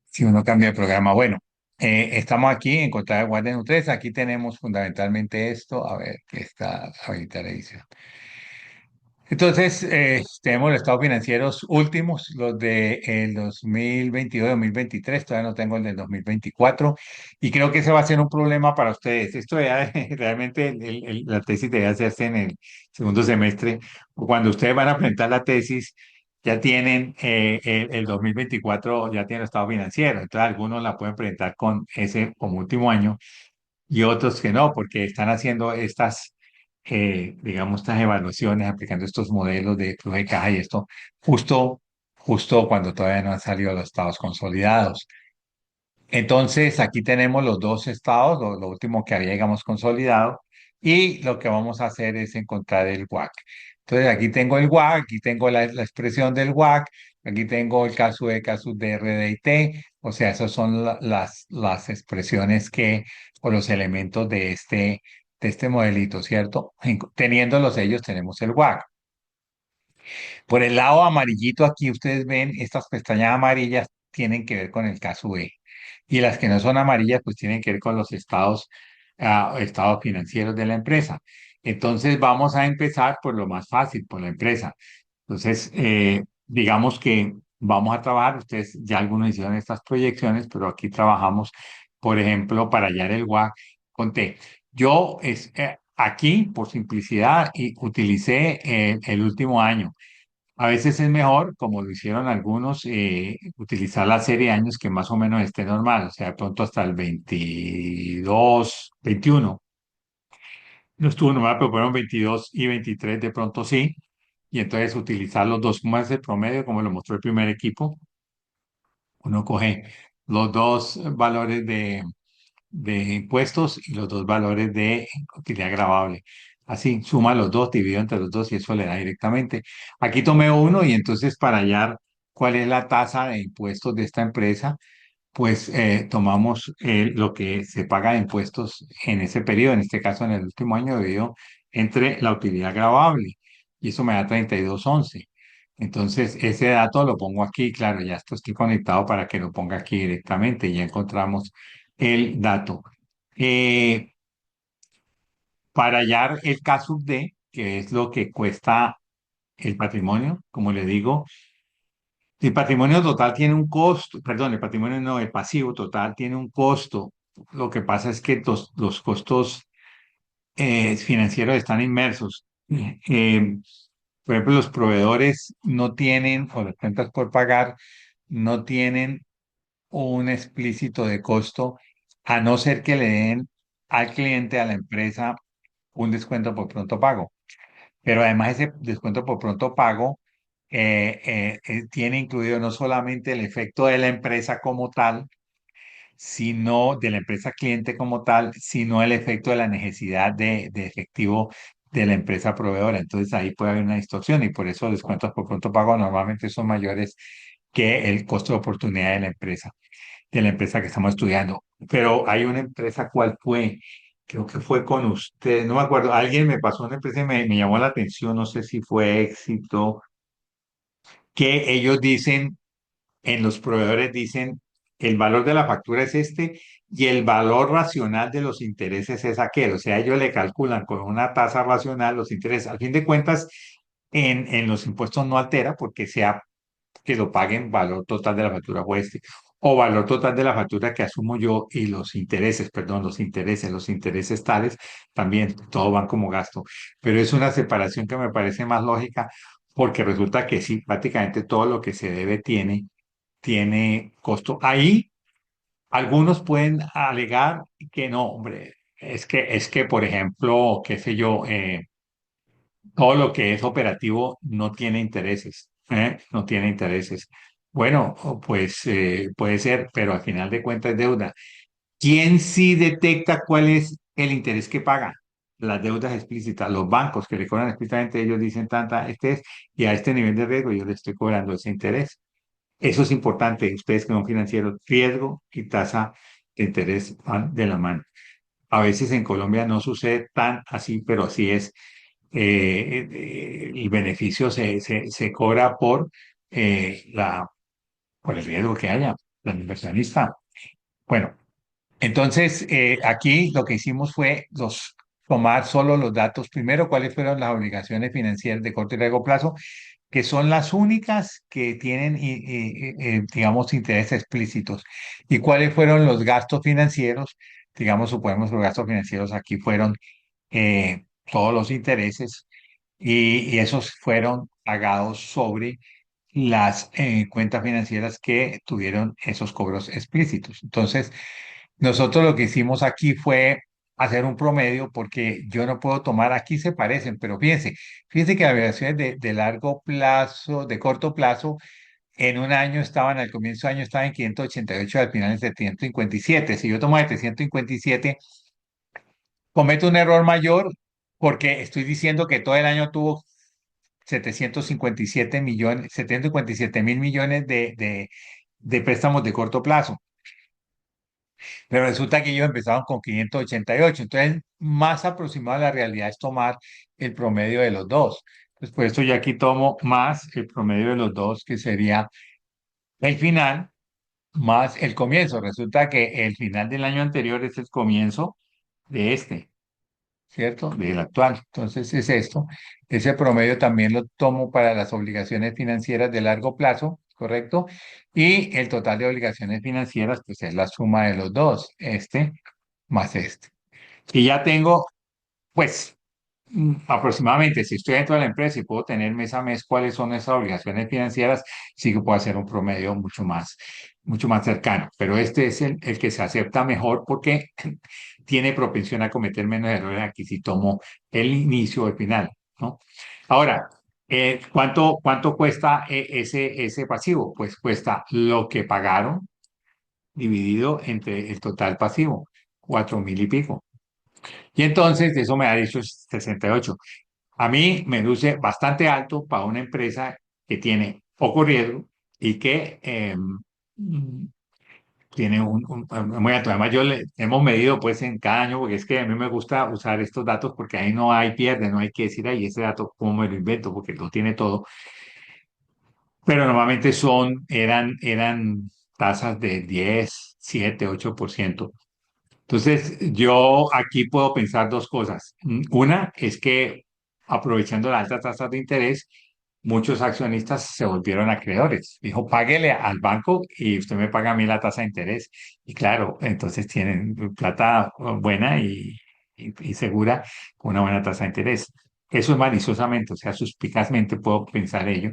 si uno cambia de programa. Bueno, estamos aquí en Contra de Guardia Nutres. Aquí tenemos fundamentalmente esto. A ver, que está habilitar edición. Entonces, tenemos los estados financieros últimos, los de el 2022-2023, todavía no tengo el del 2024, y creo que ese va a ser un problema para ustedes. Esto ya, realmente la tesis debe hacerse en el segundo semestre. Cuando ustedes van a presentar la tesis, ya tienen el 2024, ya tienen el estado financiero, entonces algunos la pueden presentar con ese como último año y otros que no, porque están haciendo estas, digamos, estas evaluaciones, aplicando estos modelos de flujo de caja y esto, justo, justo cuando todavía no han salido los estados consolidados. Entonces, aquí tenemos los dos estados, lo último que había, digamos, consolidado, y lo que vamos a hacer es encontrar el WAC. Entonces, aquí tengo el WAC, aquí tengo la expresión del WAC, aquí tengo el caso de casos de RDIT, o sea, esas son las expresiones que, o los elementos de este modelito, ¿cierto? Teniéndolos ellos, tenemos el WAC. Por el lado amarillito aquí ustedes ven estas pestañas amarillas tienen que ver con el caso E y las que no son amarillas pues tienen que ver con los estados, estados financieros de la empresa. Entonces vamos a empezar por lo más fácil, por la empresa. Entonces, digamos que vamos a trabajar, ustedes ya algunos hicieron estas proyecciones, pero aquí trabajamos, por ejemplo, para hallar el WAC con T. Yo aquí, por simplicidad, y utilicé el último año. A veces es mejor, como lo hicieron algunos, utilizar la serie de años que más o menos esté normal, o sea, de pronto hasta el 22, 21. No estuvo normal, pero fueron 22 y 23 de pronto sí. Y entonces utilizar los dos más de promedio, como lo mostró el primer equipo. Uno coge los dos valores de impuestos y los dos valores de utilidad grabable. Así, suma los dos, dividido entre los dos y eso le da directamente. Aquí tomé uno y entonces para hallar cuál es la tasa de impuestos de esta empresa, pues tomamos lo que se paga de impuestos en ese periodo, en este caso en el último año dividido entre la utilidad grabable y eso me da 32.11. Entonces, ese dato lo pongo aquí, claro, ya estoy conectado para que lo ponga aquí directamente y ya encontramos el dato. Eh, para hallar el caso D, que es lo que cuesta el patrimonio, como le digo, el patrimonio total tiene un costo, perdón, el patrimonio no, el pasivo total tiene un costo. Lo que pasa es que los costos financieros están inmersos. Eh, por ejemplo, los proveedores no tienen, o las cuentas por pagar, no tienen un explícito de costo, a no ser que le den al cliente, a la empresa, un descuento por pronto pago. Pero además ese descuento por pronto pago tiene incluido no solamente el efecto de la empresa como tal, sino de la empresa cliente como tal, sino el efecto de la necesidad de efectivo de la empresa proveedora. Entonces ahí puede haber una distorsión y por eso los descuentos por pronto pago normalmente son mayores que el costo de oportunidad de la empresa que estamos estudiando. Pero hay una empresa, ¿cuál fue? Creo que fue con usted, no me acuerdo, alguien me pasó una empresa y me llamó la atención, no sé si fue Éxito, que ellos dicen, en los proveedores dicen, el valor de la factura es este y el valor racional de los intereses es aquel, o sea, ellos le calculan con una tasa racional los intereses. Al fin de cuentas, en los impuestos no altera porque sea que lo paguen valor total de la factura o este, o valor total de la factura que asumo yo y los intereses, perdón, los intereses tales, también todo van como gasto. Pero es una separación que me parece más lógica porque resulta que sí, prácticamente todo lo que se debe tiene costo. Ahí algunos pueden alegar que no, hombre, es que, por ejemplo, qué sé yo, todo lo que es operativo no tiene intereses, ¿eh? No tiene intereses. Bueno, pues puede ser, pero al final de cuentas es deuda. ¿Quién sí detecta cuál es el interés que paga? Las deudas explícitas, los bancos que le cobran explícitamente, ellos dicen tanta, este es, y a este nivel de riesgo yo le estoy cobrando ese interés. Eso es importante, ustedes que son financieros, riesgo y tasa de interés van de la mano. A veces en Colombia no sucede tan así, pero así es. El beneficio se cobra por el riesgo que haya, la inversionista. Bueno, entonces aquí lo que hicimos fue tomar solo los datos, primero, cuáles fueron las obligaciones financieras de corto y largo plazo, que son las únicas que tienen, digamos, intereses explícitos, y cuáles fueron los gastos financieros, digamos, suponemos que los gastos financieros aquí fueron todos los intereses, y esos fueron pagados sobre las cuentas financieras que tuvieron esos cobros explícitos. Entonces, nosotros lo que hicimos aquí fue hacer un promedio porque yo no puedo tomar, aquí se parecen, pero fíjense que las obligaciones de largo plazo, de corto plazo, en un año estaban, al comienzo del año estaban en 588, al final en 757. Si yo tomo 757, cometo un error mayor porque estoy diciendo que todo el año tuvo 757 millones, 757.000 millones de préstamos de corto plazo. Pero resulta que ellos empezaron con 588. Entonces, más aproximado a la realidad es tomar el promedio de los dos. Entonces, por eso yo aquí tomo más el promedio de los dos, que sería el final más el comienzo. Resulta que el final del año anterior es el comienzo de este. ¿Cierto? Del actual. Entonces es esto. Ese promedio también lo tomo para las obligaciones financieras de largo plazo, ¿correcto? Y el total de obligaciones financieras, pues es la suma de los dos, este más este. Y ya tengo, pues, aproximadamente, si estoy dentro de la empresa y puedo tener mes a mes cuáles son esas obligaciones financieras, sí que puedo hacer un promedio mucho más cercano. Pero este es el que se acepta mejor porque tiene propensión a cometer menos errores aquí si tomo el inicio o el final, ¿no? Ahora, ¿cuánto cuesta ese pasivo? Pues cuesta lo que pagaron dividido entre el total pasivo, 4.000 y pico. Y entonces eso me ha dicho 68. A mí me luce bastante alto para una empresa que tiene poco riesgo y que tiene muy alto. Además, hemos medido pues en cada año, porque es que a mí me gusta usar estos datos porque ahí no hay pierde, no hay que decir, ahí ese dato, ¿cómo me lo invento? Porque lo tiene todo. Pero normalmente eran tasas de 10, 7, 8%. Entonces, yo aquí puedo pensar dos cosas. Una es que aprovechando las altas tasas de interés, muchos accionistas se volvieron acreedores. Dijo, páguele al banco y usted me paga a mí la tasa de interés. Y claro, entonces tienen plata buena y segura con una buena tasa de interés. Eso es maliciosamente, o sea, suspicazmente puedo pensar ello.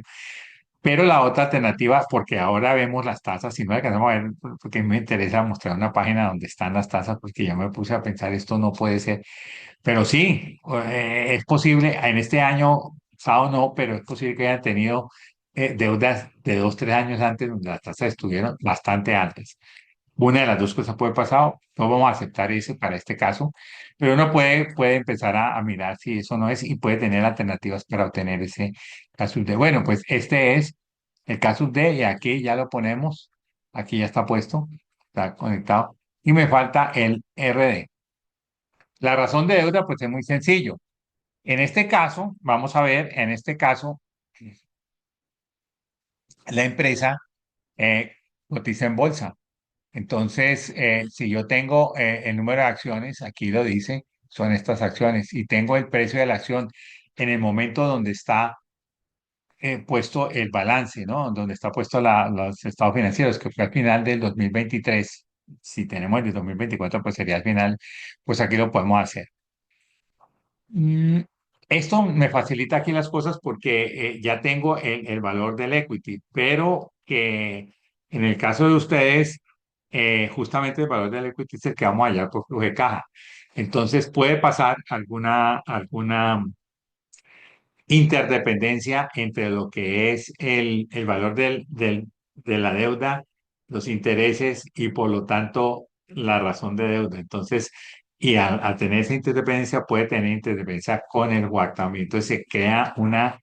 Pero la otra alternativa, porque ahora vemos las tasas, si no alcanzamos a ver, porque me interesa mostrar una página donde están las tasas, porque yo me puse a pensar, esto no puede ser. Pero sí, es posible, en este año, pasado no, pero es posible que hayan tenido deudas de 2, 3 años antes, donde las tasas estuvieron bastante altas. Una de las dos cosas puede pasar, no vamos a aceptar ese para este caso, pero uno puede empezar a mirar si eso no es y puede tener alternativas para obtener ese caso D. Bueno, pues este es el caso D y aquí ya lo ponemos, aquí ya está puesto, está conectado y me falta el RD. La razón de deuda pues es muy sencillo. En este caso, vamos a ver, en este caso, la empresa cotiza en bolsa. Entonces, si yo tengo el número de acciones, aquí lo dice, son estas acciones, y tengo el precio de la acción en el momento donde está puesto el balance, ¿no? Donde está puesto los estados financieros, que fue al final del 2023. Si tenemos el de 2024, pues sería al final, pues aquí lo podemos hacer. Mm, Esto me facilita aquí las cosas porque ya tengo el valor del equity, pero que en el caso de ustedes, justamente el valor del equity es el que vamos a hallar por flujo de caja. Entonces puede pasar alguna interdependencia entre lo que es el valor de la deuda, los intereses y por lo tanto la razón de deuda. Entonces, y al tener esa interdependencia puede tener interdependencia con el WACC también. Entonces se crea una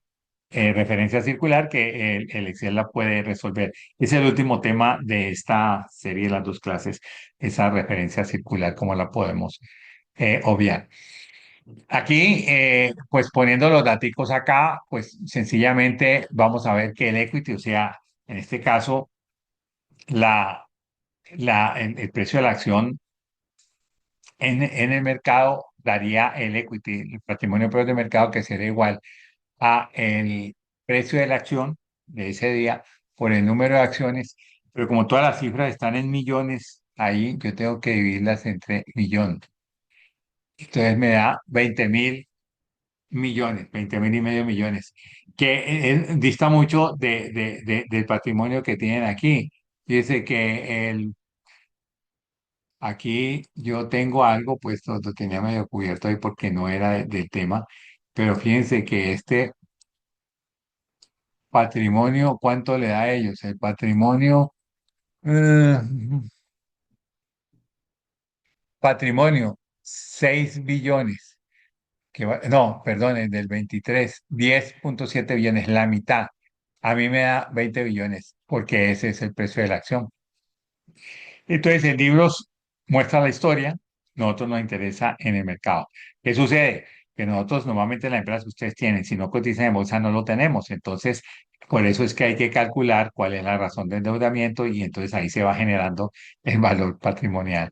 referencia circular que el Excel la puede resolver. Es el último tema de esta serie de las dos clases, esa referencia circular, cómo la podemos obviar. Aquí, pues poniendo los datos acá, pues sencillamente vamos a ver que el equity, o sea, en este caso, el precio de la acción en el mercado daría el equity, el patrimonio propios de mercado, que sería igual a el precio de la acción de ese día por el número de acciones, pero como todas las cifras están en millones, ahí yo tengo que dividirlas entre millones. Entonces me da 20.000 millones, 20.500 millones, que dista mucho del patrimonio que tienen aquí. Dice que aquí yo tengo algo, pues lo tenía medio cubierto ahí porque no era del tema, pero fíjense que este patrimonio, ¿cuánto le da a ellos? El patrimonio, eh, patrimonio, 6 billones. No, perdón, el del 23, 10.7 billones, la mitad. A mí me da 20 billones porque ese es el precio de la acción. Entonces, el libro muestra la historia, nosotros nos interesa en el mercado. ¿Qué sucede? Que nosotros normalmente la empresa que ustedes tienen, si no cotizan en bolsa, no lo tenemos. Entonces, por eso es que hay que calcular cuál es la razón de endeudamiento y entonces ahí se va generando el valor patrimonial.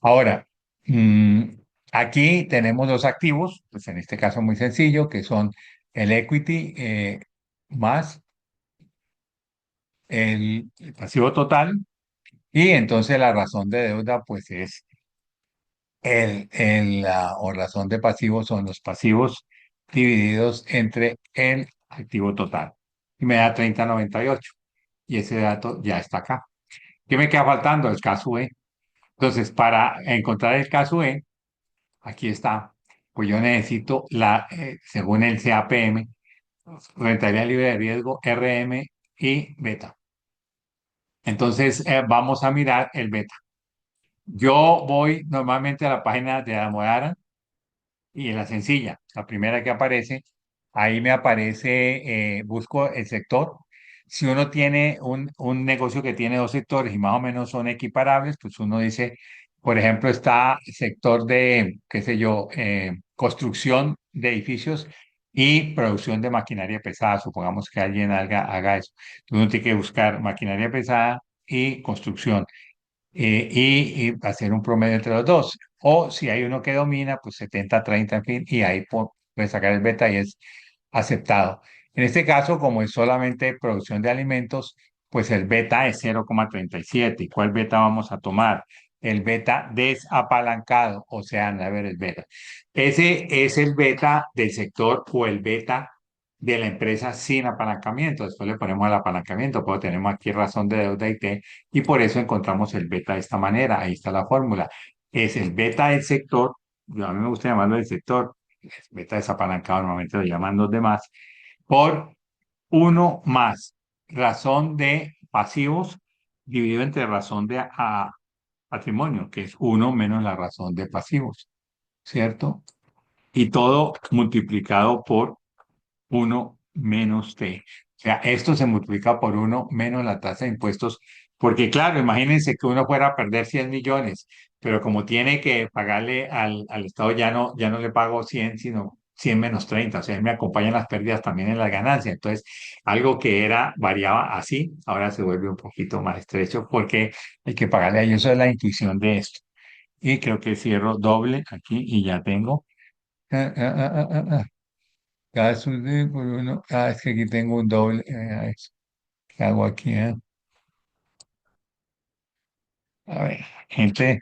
Ahora, mm, aquí tenemos dos activos, pues en este caso muy sencillo, que son el equity más el pasivo total. Y entonces la razón de deuda, pues es o razón de pasivo son los pasivos divididos entre el activo total. Y me da 30,98. Y ese dato ya está acá. ¿Qué me queda faltando? El caso E. Entonces, para encontrar el caso E, aquí está. Pues yo necesito según el CAPM, rentabilidad libre de riesgo, RM y beta. Entonces, vamos a mirar el beta. Yo voy normalmente a la página de Almodovar y en la sencilla, la primera que aparece, ahí me aparece, busco el sector. Si uno tiene un negocio que tiene dos sectores y más o menos son equiparables, pues uno dice, por ejemplo, está el sector de, qué sé yo, construcción de edificios y producción de maquinaria pesada. Supongamos que alguien haga eso. Uno tiene que buscar maquinaria pesada y construcción y hacer un promedio entre los dos. O si hay uno que domina, pues 70-30 en fin, y ahí puede sacar el beta y es aceptado. En este caso, como es solamente producción de alimentos, pues el beta es 0,37. ¿Y cuál beta vamos a tomar? El beta desapalancado, o sea, a ver el beta. Ese es el beta del sector o el beta de la empresa sin apalancamiento. Después le ponemos el apalancamiento, pero tenemos aquí razón de deuda y T, y por eso encontramos el beta de esta manera. Ahí está la fórmula. Es el beta del sector, a mí me gusta llamarlo del sector, beta desapalancado, normalmente lo llaman los demás, por uno más razón de pasivos dividido entre razón de patrimonio, que es uno menos la razón de pasivos, ¿cierto? Y todo multiplicado por uno menos T. O sea, esto se multiplica por uno menos la tasa de impuestos, porque claro, imagínense que uno fuera a perder 100 millones, pero como tiene que pagarle al Estado, ya no le pago 100 sino 100 menos 30. O sea, él me acompañan las pérdidas también en las ganancias. Entonces, algo que variaba así, ahora se vuelve un poquito más estrecho porque hay que pagarle a ellos. Eso es la intuición de esto. Y creo que cierro doble aquí y ya tengo. Ah, ah, ah, ah, ah. Caso de por uno. Es que aquí tengo un doble. ¿Qué hago aquí? A ver, gente,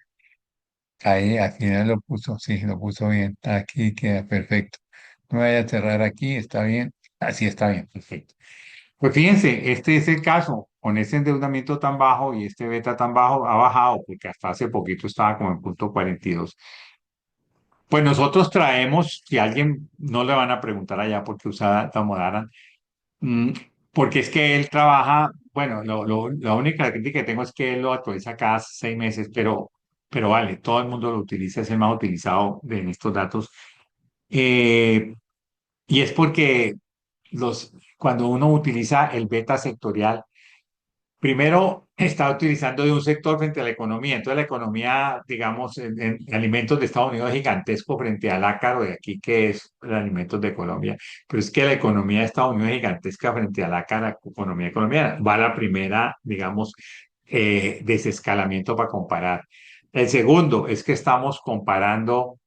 ahí al final lo puso, sí, lo puso bien. Aquí queda perfecto. No vaya a cerrar aquí, está bien. Así está bien, perfecto. Pues fíjense, este es el caso. Con ese endeudamiento tan bajo y este beta tan bajo, ha bajado, porque hasta hace poquito estaba como en punto 42. Pues nosotros traemos, si a alguien no le van a preguntar allá por qué usa Damodaran. Mm, Porque es que él trabaja, bueno, la única crítica que tengo es que él lo actualiza cada 6 meses, pero vale, todo el mundo lo utiliza, es el más utilizado en estos datos. Eh, y es porque cuando uno utiliza el beta sectorial, primero, está utilizando de un sector frente a la economía. Entonces, la economía, digamos, en alimentos de Estados Unidos es gigantesco frente al ácaro de aquí, que es el alimentos de Colombia. Pero es que la economía de Estados Unidos es gigantesca frente al ácaro, la economía colombiana. Va la primera, digamos, desescalamiento para comparar. El segundo es que estamos comparando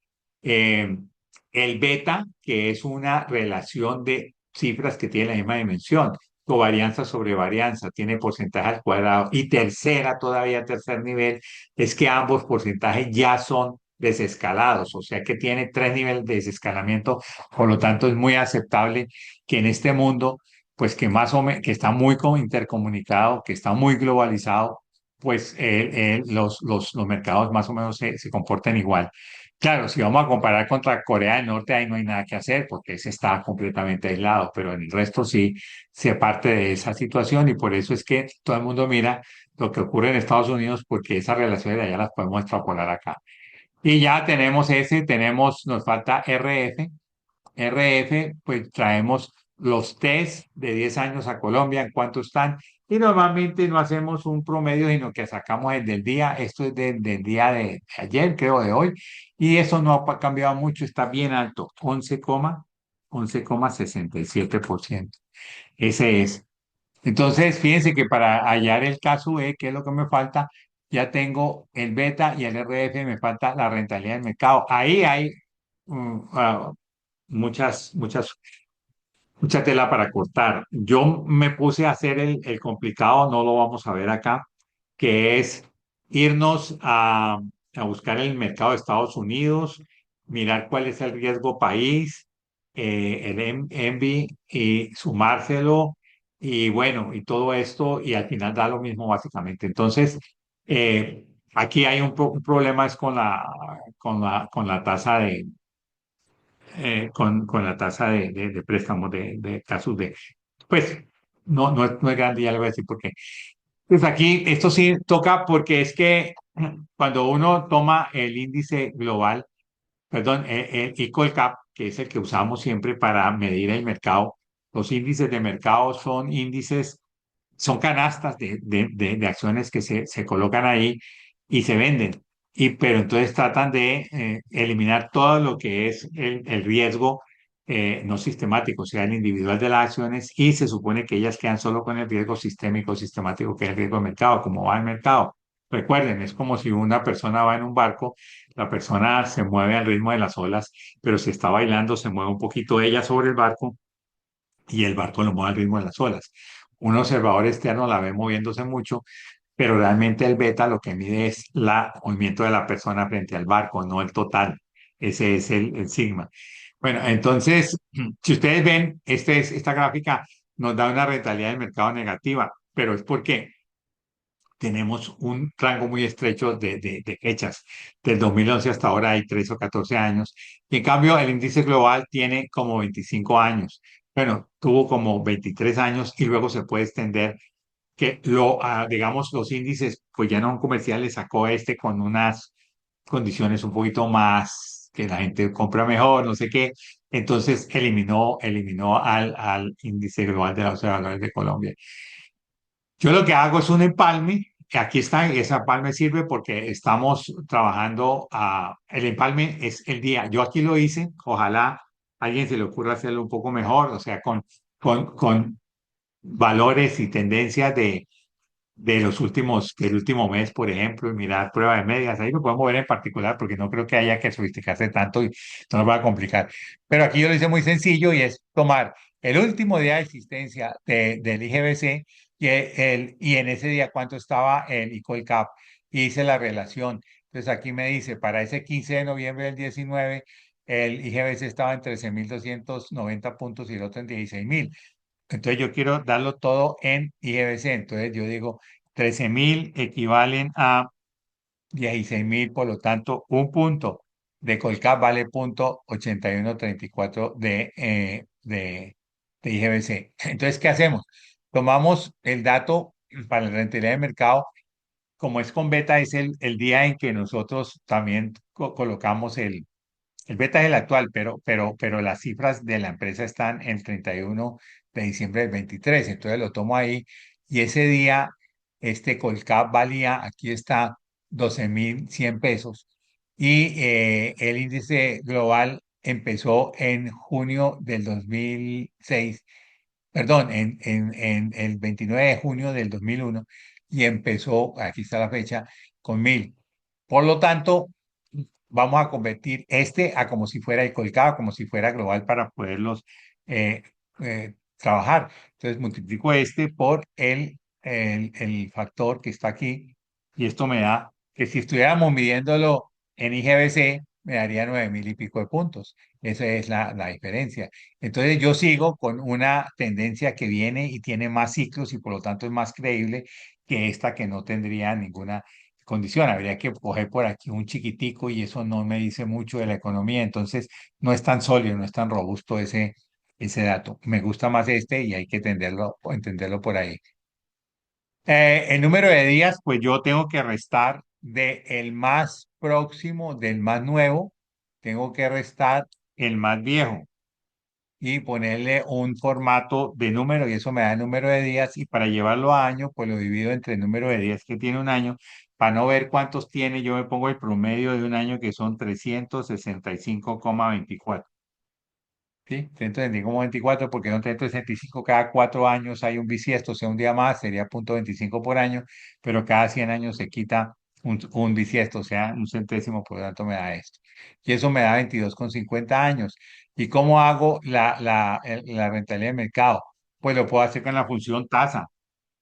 Eh, el beta, que es una relación de cifras que tienen la misma dimensión, covarianza sobre varianza, tiene porcentaje al cuadrado. Y tercera, todavía tercer nivel, es que ambos porcentajes ya son desescalados, o sea que tiene tres niveles de desescalamiento, por lo tanto es muy aceptable que en este mundo, pues que más o menos, que está muy intercomunicado, que está muy globalizado, pues los mercados más o menos se comportan igual. Claro, si vamos a comparar contra Corea del Norte, ahí no hay nada que hacer porque ese está completamente aislado, pero en el resto sí se parte de esa situación y por eso es que todo el mundo mira lo que ocurre en Estados Unidos porque esas relaciones de allá las podemos extrapolar acá. Y ya tenemos ese, nos falta RF. RF, pues traemos los test de 10 años a Colombia, en cuánto están, y normalmente no hacemos un promedio, sino que sacamos el del día, esto es del día de ayer, creo, de hoy, y eso no ha cambiado mucho, está bien alto, 11,67%. Ese es. Entonces, fíjense que para hallar el caso E, que es lo que me falta, ya tengo el beta y el RF, me falta la rentabilidad del mercado. Ahí hay muchas, muchas, mucha tela para cortar. Yo me puse a hacer el complicado, no lo vamos a ver acá, que es irnos a buscar el mercado de Estados Unidos, mirar cuál es el riesgo país, el ENVI y sumárselo, y bueno, y todo esto, y al final da lo mismo básicamente. Entonces, aquí hay un problema es con la tasa con la tasa de préstamos de casos de, pues no es grande, ya le voy a decir por qué. Pues aquí esto sí toca porque es que cuando uno toma el índice global, perdón, el Colcap, que es el que usamos siempre para medir el mercado, los índices de mercado son índices, son canastas de acciones que se colocan ahí y se venden. Pero entonces tratan de eliminar todo lo que es el riesgo no sistemático, o sea, el individual de las acciones, y se supone que ellas quedan solo con el riesgo sistémico, sistemático, que es el riesgo de mercado, como va el mercado. Recuerden, es como si una persona va en un barco, la persona se mueve al ritmo de las olas, pero si está bailando, se mueve un poquito ella sobre el barco y el barco lo mueve al ritmo de las olas. Un observador externo la ve moviéndose mucho, pero realmente el beta lo que mide es el movimiento de la persona frente al barco, no el total. Ese es el sigma. Bueno, entonces, si ustedes ven, esta gráfica nos da una rentabilidad del mercado negativa, pero es porque tenemos un rango muy estrecho de fechas. Del 2011 hasta ahora hay 13 o 14 años. Y en cambio, el índice global tiene como 25 años. Bueno, tuvo como 23 años y luego se puede extender que digamos, los índices, pues ya no comerciales sacó este con unas condiciones un poquito más, que la gente compra mejor, no sé qué. Entonces eliminó al índice global de la Bolsa de Valores de Colombia. Yo lo que hago es un empalme. Aquí está, ese empalme sirve porque estamos trabajando el empalme es el día. Yo aquí lo hice, ojalá a alguien se le ocurra hacerlo un poco mejor, o sea, con valores y tendencias de los últimos, del último mes, por ejemplo, y mirar prueba de medias. Ahí lo podemos ver en particular porque no creo que haya que sofisticarse tanto y no nos va a complicar. Pero aquí yo lo hice muy sencillo y es tomar el último día de existencia del IGBC y en ese día cuánto estaba el ICOICAP y hice la relación. Entonces aquí me dice, para ese 15 de noviembre del 19, el IGBC estaba en 13.290 puntos y el otro en 16.000. Entonces yo quiero darlo todo en IGBC. Entonces yo digo 13.000 equivalen a 16.000, por lo tanto, un punto de Colcap vale punto 8134 de IGBC. Entonces, ¿qué hacemos? Tomamos el dato para la rentabilidad de mercado, como es con beta, es el día en que nosotros también colocamos el beta es el actual, pero las cifras de la empresa están el 31 de diciembre del 23. Entonces lo tomo ahí y ese día este Colcap valía, aquí está, 12.100 pesos y el índice global empezó en junio del 2006, perdón, en el 29 de junio del 2001 y empezó, aquí está la fecha, con 1.000. Por lo tanto, vamos a convertir este a como si fuera el colcado, como si fuera global para poderlos trabajar. Entonces multiplico este por el factor que está aquí y esto me da que si estuviéramos midiéndolo en IGBC me daría 9.000 y pico de puntos. Esa es la diferencia. Entonces yo sigo con una tendencia que viene y tiene más ciclos y por lo tanto es más creíble que esta que no tendría ninguna condición. Habría que coger por aquí un chiquitico y eso no me dice mucho de la economía. Entonces no es tan sólido, no es tan robusto ese dato. Me gusta más este y hay que entenderlo por ahí. El número de días, pues yo tengo que restar del más próximo, del más nuevo, tengo que restar el más viejo y ponerle un formato de número y eso me da el número de días y para llevarlo a año, pues lo divido entre el número de días que tiene un año. Para no ver cuántos tiene, yo me pongo el promedio de un año que son 365,24. ¿Sí? 365,24 porque son 365 cada 4 años hay un bisiesto, o sea, un día más sería 0,25 por año, pero cada 100 años se quita un bisiesto, o sea, un centésimo, por lo tanto me da esto. Y eso me da 22,50 años. ¿Y cómo hago la rentabilidad de mercado? Pues lo puedo hacer con la función tasa.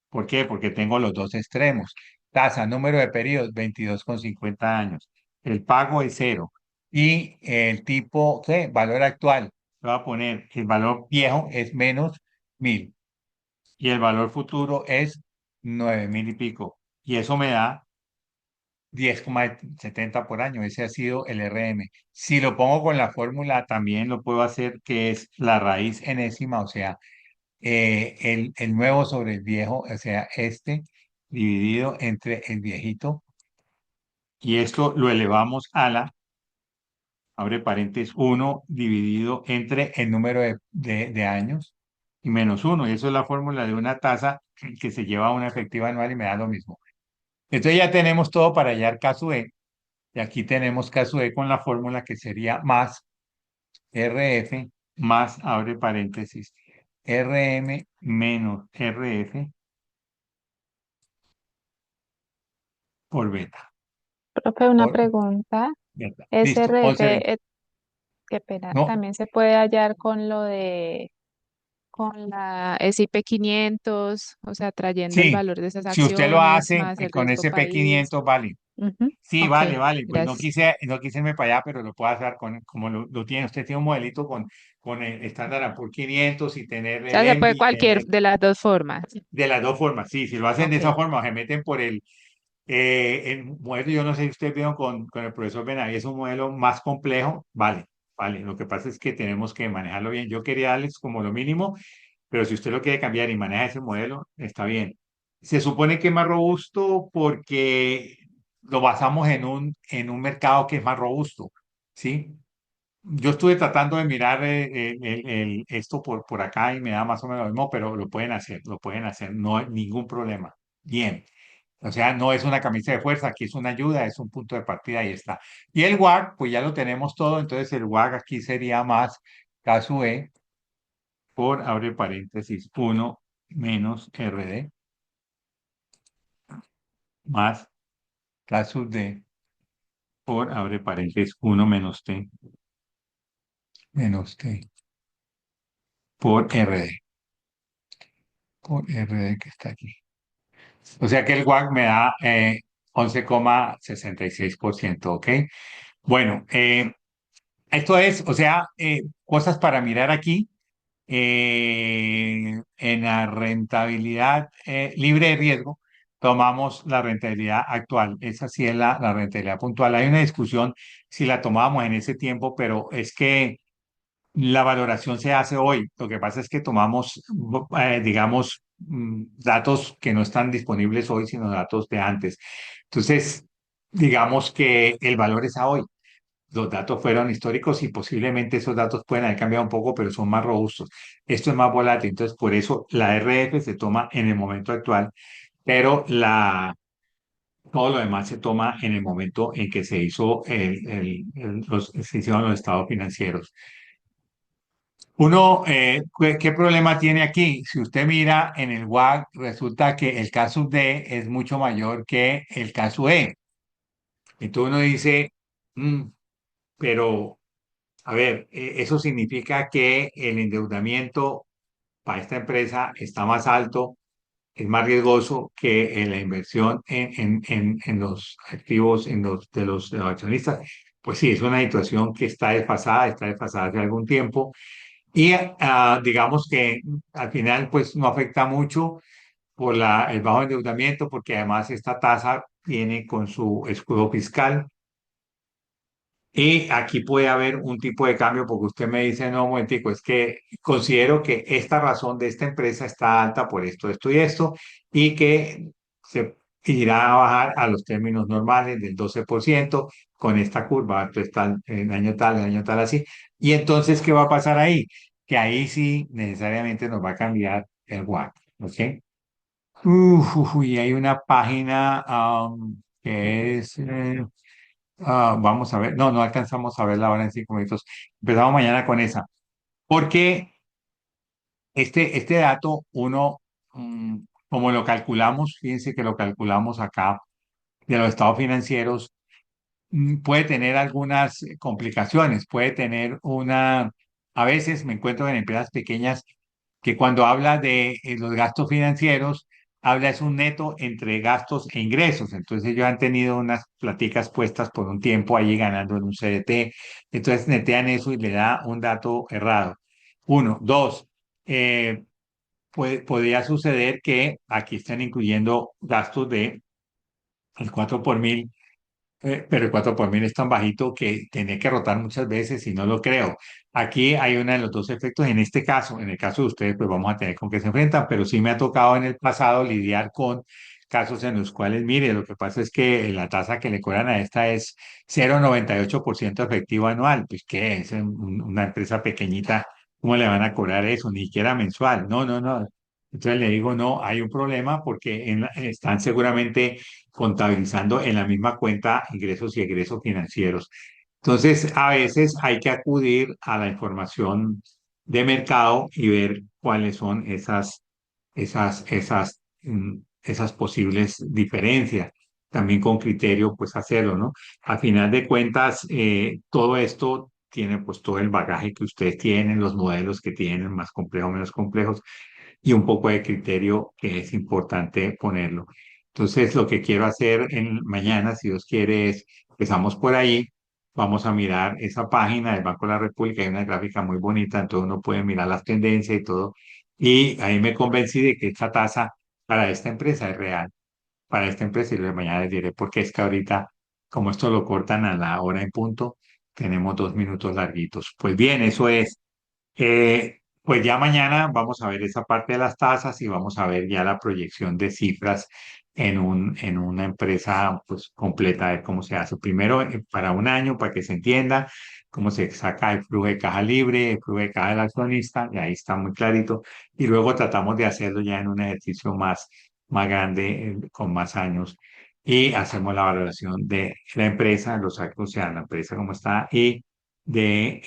¿Por qué? Porque tengo los dos extremos. Tasa, número de periodos, 22,50 años. El pago es cero. Y el tipo, ¿qué? Valor actual. Le voy a poner, el valor viejo es -1.000 y el valor futuro es 9.000 y pico. Y eso me da 10,70 por año. Ese ha sido el RM. Si lo pongo con la fórmula, también lo puedo hacer, que es la raíz enésima, o sea, el nuevo sobre el viejo, o sea, este dividido entre el viejito, y esto lo elevamos a abre paréntesis, 1 dividido entre el número de años y -1, y eso es la fórmula de una tasa que se lleva a una efectiva anual y me da lo mismo. Entonces ya tenemos todo para hallar caso E, y aquí tenemos caso E con la fórmula que sería más RF más, abre paréntesis, RM menos RF por beta. Profe, una Por pregunta. beta. Listo, 11 SRF, qué pena, No, también se puede hallar con lo de, con la S&P 500, o sea, trayendo el sí, valor de esas si usted lo acciones hace más el con riesgo SP500 país. vale. Ujú, Sí, ok, vale, vale. Pues gracias. no quise irme para allá, pero lo puedo hacer como lo tiene. Usted tiene un modelito con el Standard Poor's 500 y tener O el sea, se puede ENVI, cualquier de las dos formas. de las dos formas. Sí, si lo hacen de esa Ok. forma, se meten por el modelo, yo no sé si ustedes vieron con el profesor Benavides, es un modelo más complejo. Vale, vale. Lo que pasa es que tenemos que manejarlo bien. Yo quería darles como lo mínimo. Pero si usted lo quiere cambiar y maneja ese modelo, está bien. Se supone que es más robusto porque lo basamos en un mercado que es más robusto, ¿sí? Yo estuve tratando de mirar esto por acá y me da más o menos lo mismo, pero lo pueden hacer, no hay ningún problema. Bien. O sea, no es una camisa de fuerza, aquí es una ayuda, es un punto de partida y está. Y el WAC, pues ya lo tenemos todo, entonces el WAC aquí sería más caso E por, abre paréntesis, 1 menos RD más casus D por, abre paréntesis, 1 menos T por RD, por RD que está aquí. O sea que el WAC me da 11,66%, ¿ok? Bueno, esto es, o sea, cosas para mirar aquí. En la rentabilidad libre de riesgo, tomamos la rentabilidad actual. Esa sí es la rentabilidad puntual. Hay una discusión si la tomábamos en ese tiempo, pero es que la valoración se hace hoy. Lo que pasa es que tomamos, digamos, datos que no están disponibles hoy, sino datos de antes. Entonces, digamos que el valor es a hoy. Los datos fueron históricos y posiblemente esos datos pueden haber cambiado un poco, pero son más robustos. Esto es más volátil, entonces por eso la RF se toma en el momento actual, pero todo lo demás se toma en el momento en que se hizo se hicieron los estados financieros. ¿Qué problema tiene aquí? Si usted mira en el WAC, resulta que el caso D es mucho mayor que el caso E. Entonces uno dice, pero, a ver, eso significa que el endeudamiento para esta empresa está más alto, es más riesgoso que la inversión en los activos de los accionistas. Pues sí, es una situación que está desfasada hace algún tiempo y digamos que al final pues no afecta mucho por el bajo endeudamiento porque además esta tasa viene con su escudo fiscal. Y aquí puede haber un tipo de cambio porque usted me dice, no, un momentico, es que considero que esta razón de esta empresa está alta por esto, esto y esto, y que se irá a bajar a los términos normales del 12% con esta curva, entonces tal, el año tal así. Y entonces, ¿qué va a pasar ahí? Que ahí sí necesariamente nos va a cambiar el WACC, ¿ok? Y hay una página que es... vamos a ver, no alcanzamos a verla ahora en 5 minutos. Empezamos mañana con esa. Porque este dato, como lo calculamos, fíjense que lo calculamos acá de los estados financieros, puede tener algunas complicaciones, puede tener a veces me encuentro en empresas pequeñas que cuando habla de los gastos financieros, habla es un neto entre gastos e ingresos. Entonces ellos han tenido unas platicas puestas por un tiempo allí ganando en un CDT. Entonces netean eso y le da un dato errado. Uno, dos, podría suceder que aquí estén incluyendo gastos de el 4 por mil, pero el 4 por mil es tan bajito que tiene que rotar muchas veces y no lo creo. Aquí hay uno de los dos efectos. En este caso, en el caso de ustedes, pues vamos a tener con qué se enfrentan, pero sí me ha tocado en el pasado lidiar con casos en los cuales, mire, lo que pasa es que la tasa que le cobran a esta es 0,98% efectivo anual. Pues, ¿qué es? Una empresa pequeñita, ¿cómo le van a cobrar eso? Ni siquiera mensual. No, no, no. Entonces le digo, no, hay un problema porque están seguramente contabilizando en la misma cuenta ingresos y egresos financieros. Entonces, a veces hay que acudir a la información de mercado y ver cuáles son esas posibles diferencias. También con criterio, pues hacerlo, ¿no? A final de cuentas, todo esto tiene pues todo el bagaje que ustedes tienen, los modelos que tienen, más complejos, menos complejos y un poco de criterio que es importante ponerlo. Entonces, lo que quiero hacer mañana, si Dios quiere, es, empezamos por ahí, vamos a mirar esa página del Banco de la República, hay una gráfica muy bonita, entonces uno puede mirar las tendencias y todo, y ahí me convencí de que esta tasa para esta empresa es real, para esta empresa, y mañana les diré porque es que ahorita, como esto lo cortan a la hora en punto, tenemos 2 minutos larguitos. Pues bien, eso es. Pues ya mañana vamos a ver esa parte de las tasas y vamos a ver ya la proyección de cifras en una empresa pues completa, a ver cómo se hace. Primero, para un año, para que se entienda cómo se saca el flujo de caja libre, el flujo de caja del accionista, y ahí está muy clarito. Y luego tratamos de hacerlo ya en un ejercicio más grande, con más años, y hacemos la valoración de la empresa, los actos, o sea, la empresa como está, y de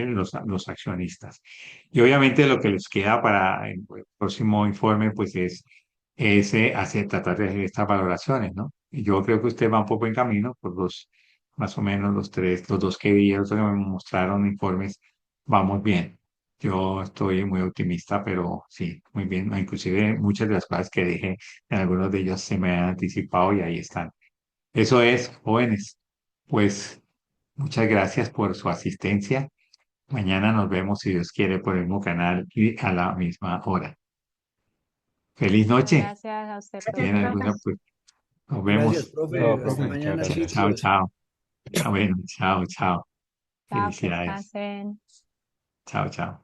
los accionistas. Y obviamente lo que les queda para el próximo informe, pues es tratar de hacer estas valoraciones, ¿no? Y yo creo que usted va un poco en camino, por más o menos los dos que vi, los que me mostraron informes, vamos bien. Yo estoy muy optimista, pero sí, muy bien. No, inclusive muchas de las cosas que dije, en algunos de ellos se me han anticipado y ahí están. Eso es, jóvenes. Pues muchas gracias por su asistencia. Mañana nos vemos, si Dios quiere, por el mismo canal y a la misma hora. Feliz Muchas noche. gracias a usted, Si tienen profe. alguna, pues nos Gracias, vemos. profe. Todo, Hasta profe, muchas mañana, gracias. Chao, chicos. chao. Ah, bueno, chao, chao. Chao, que Felicidades. descansen. Chao, chao.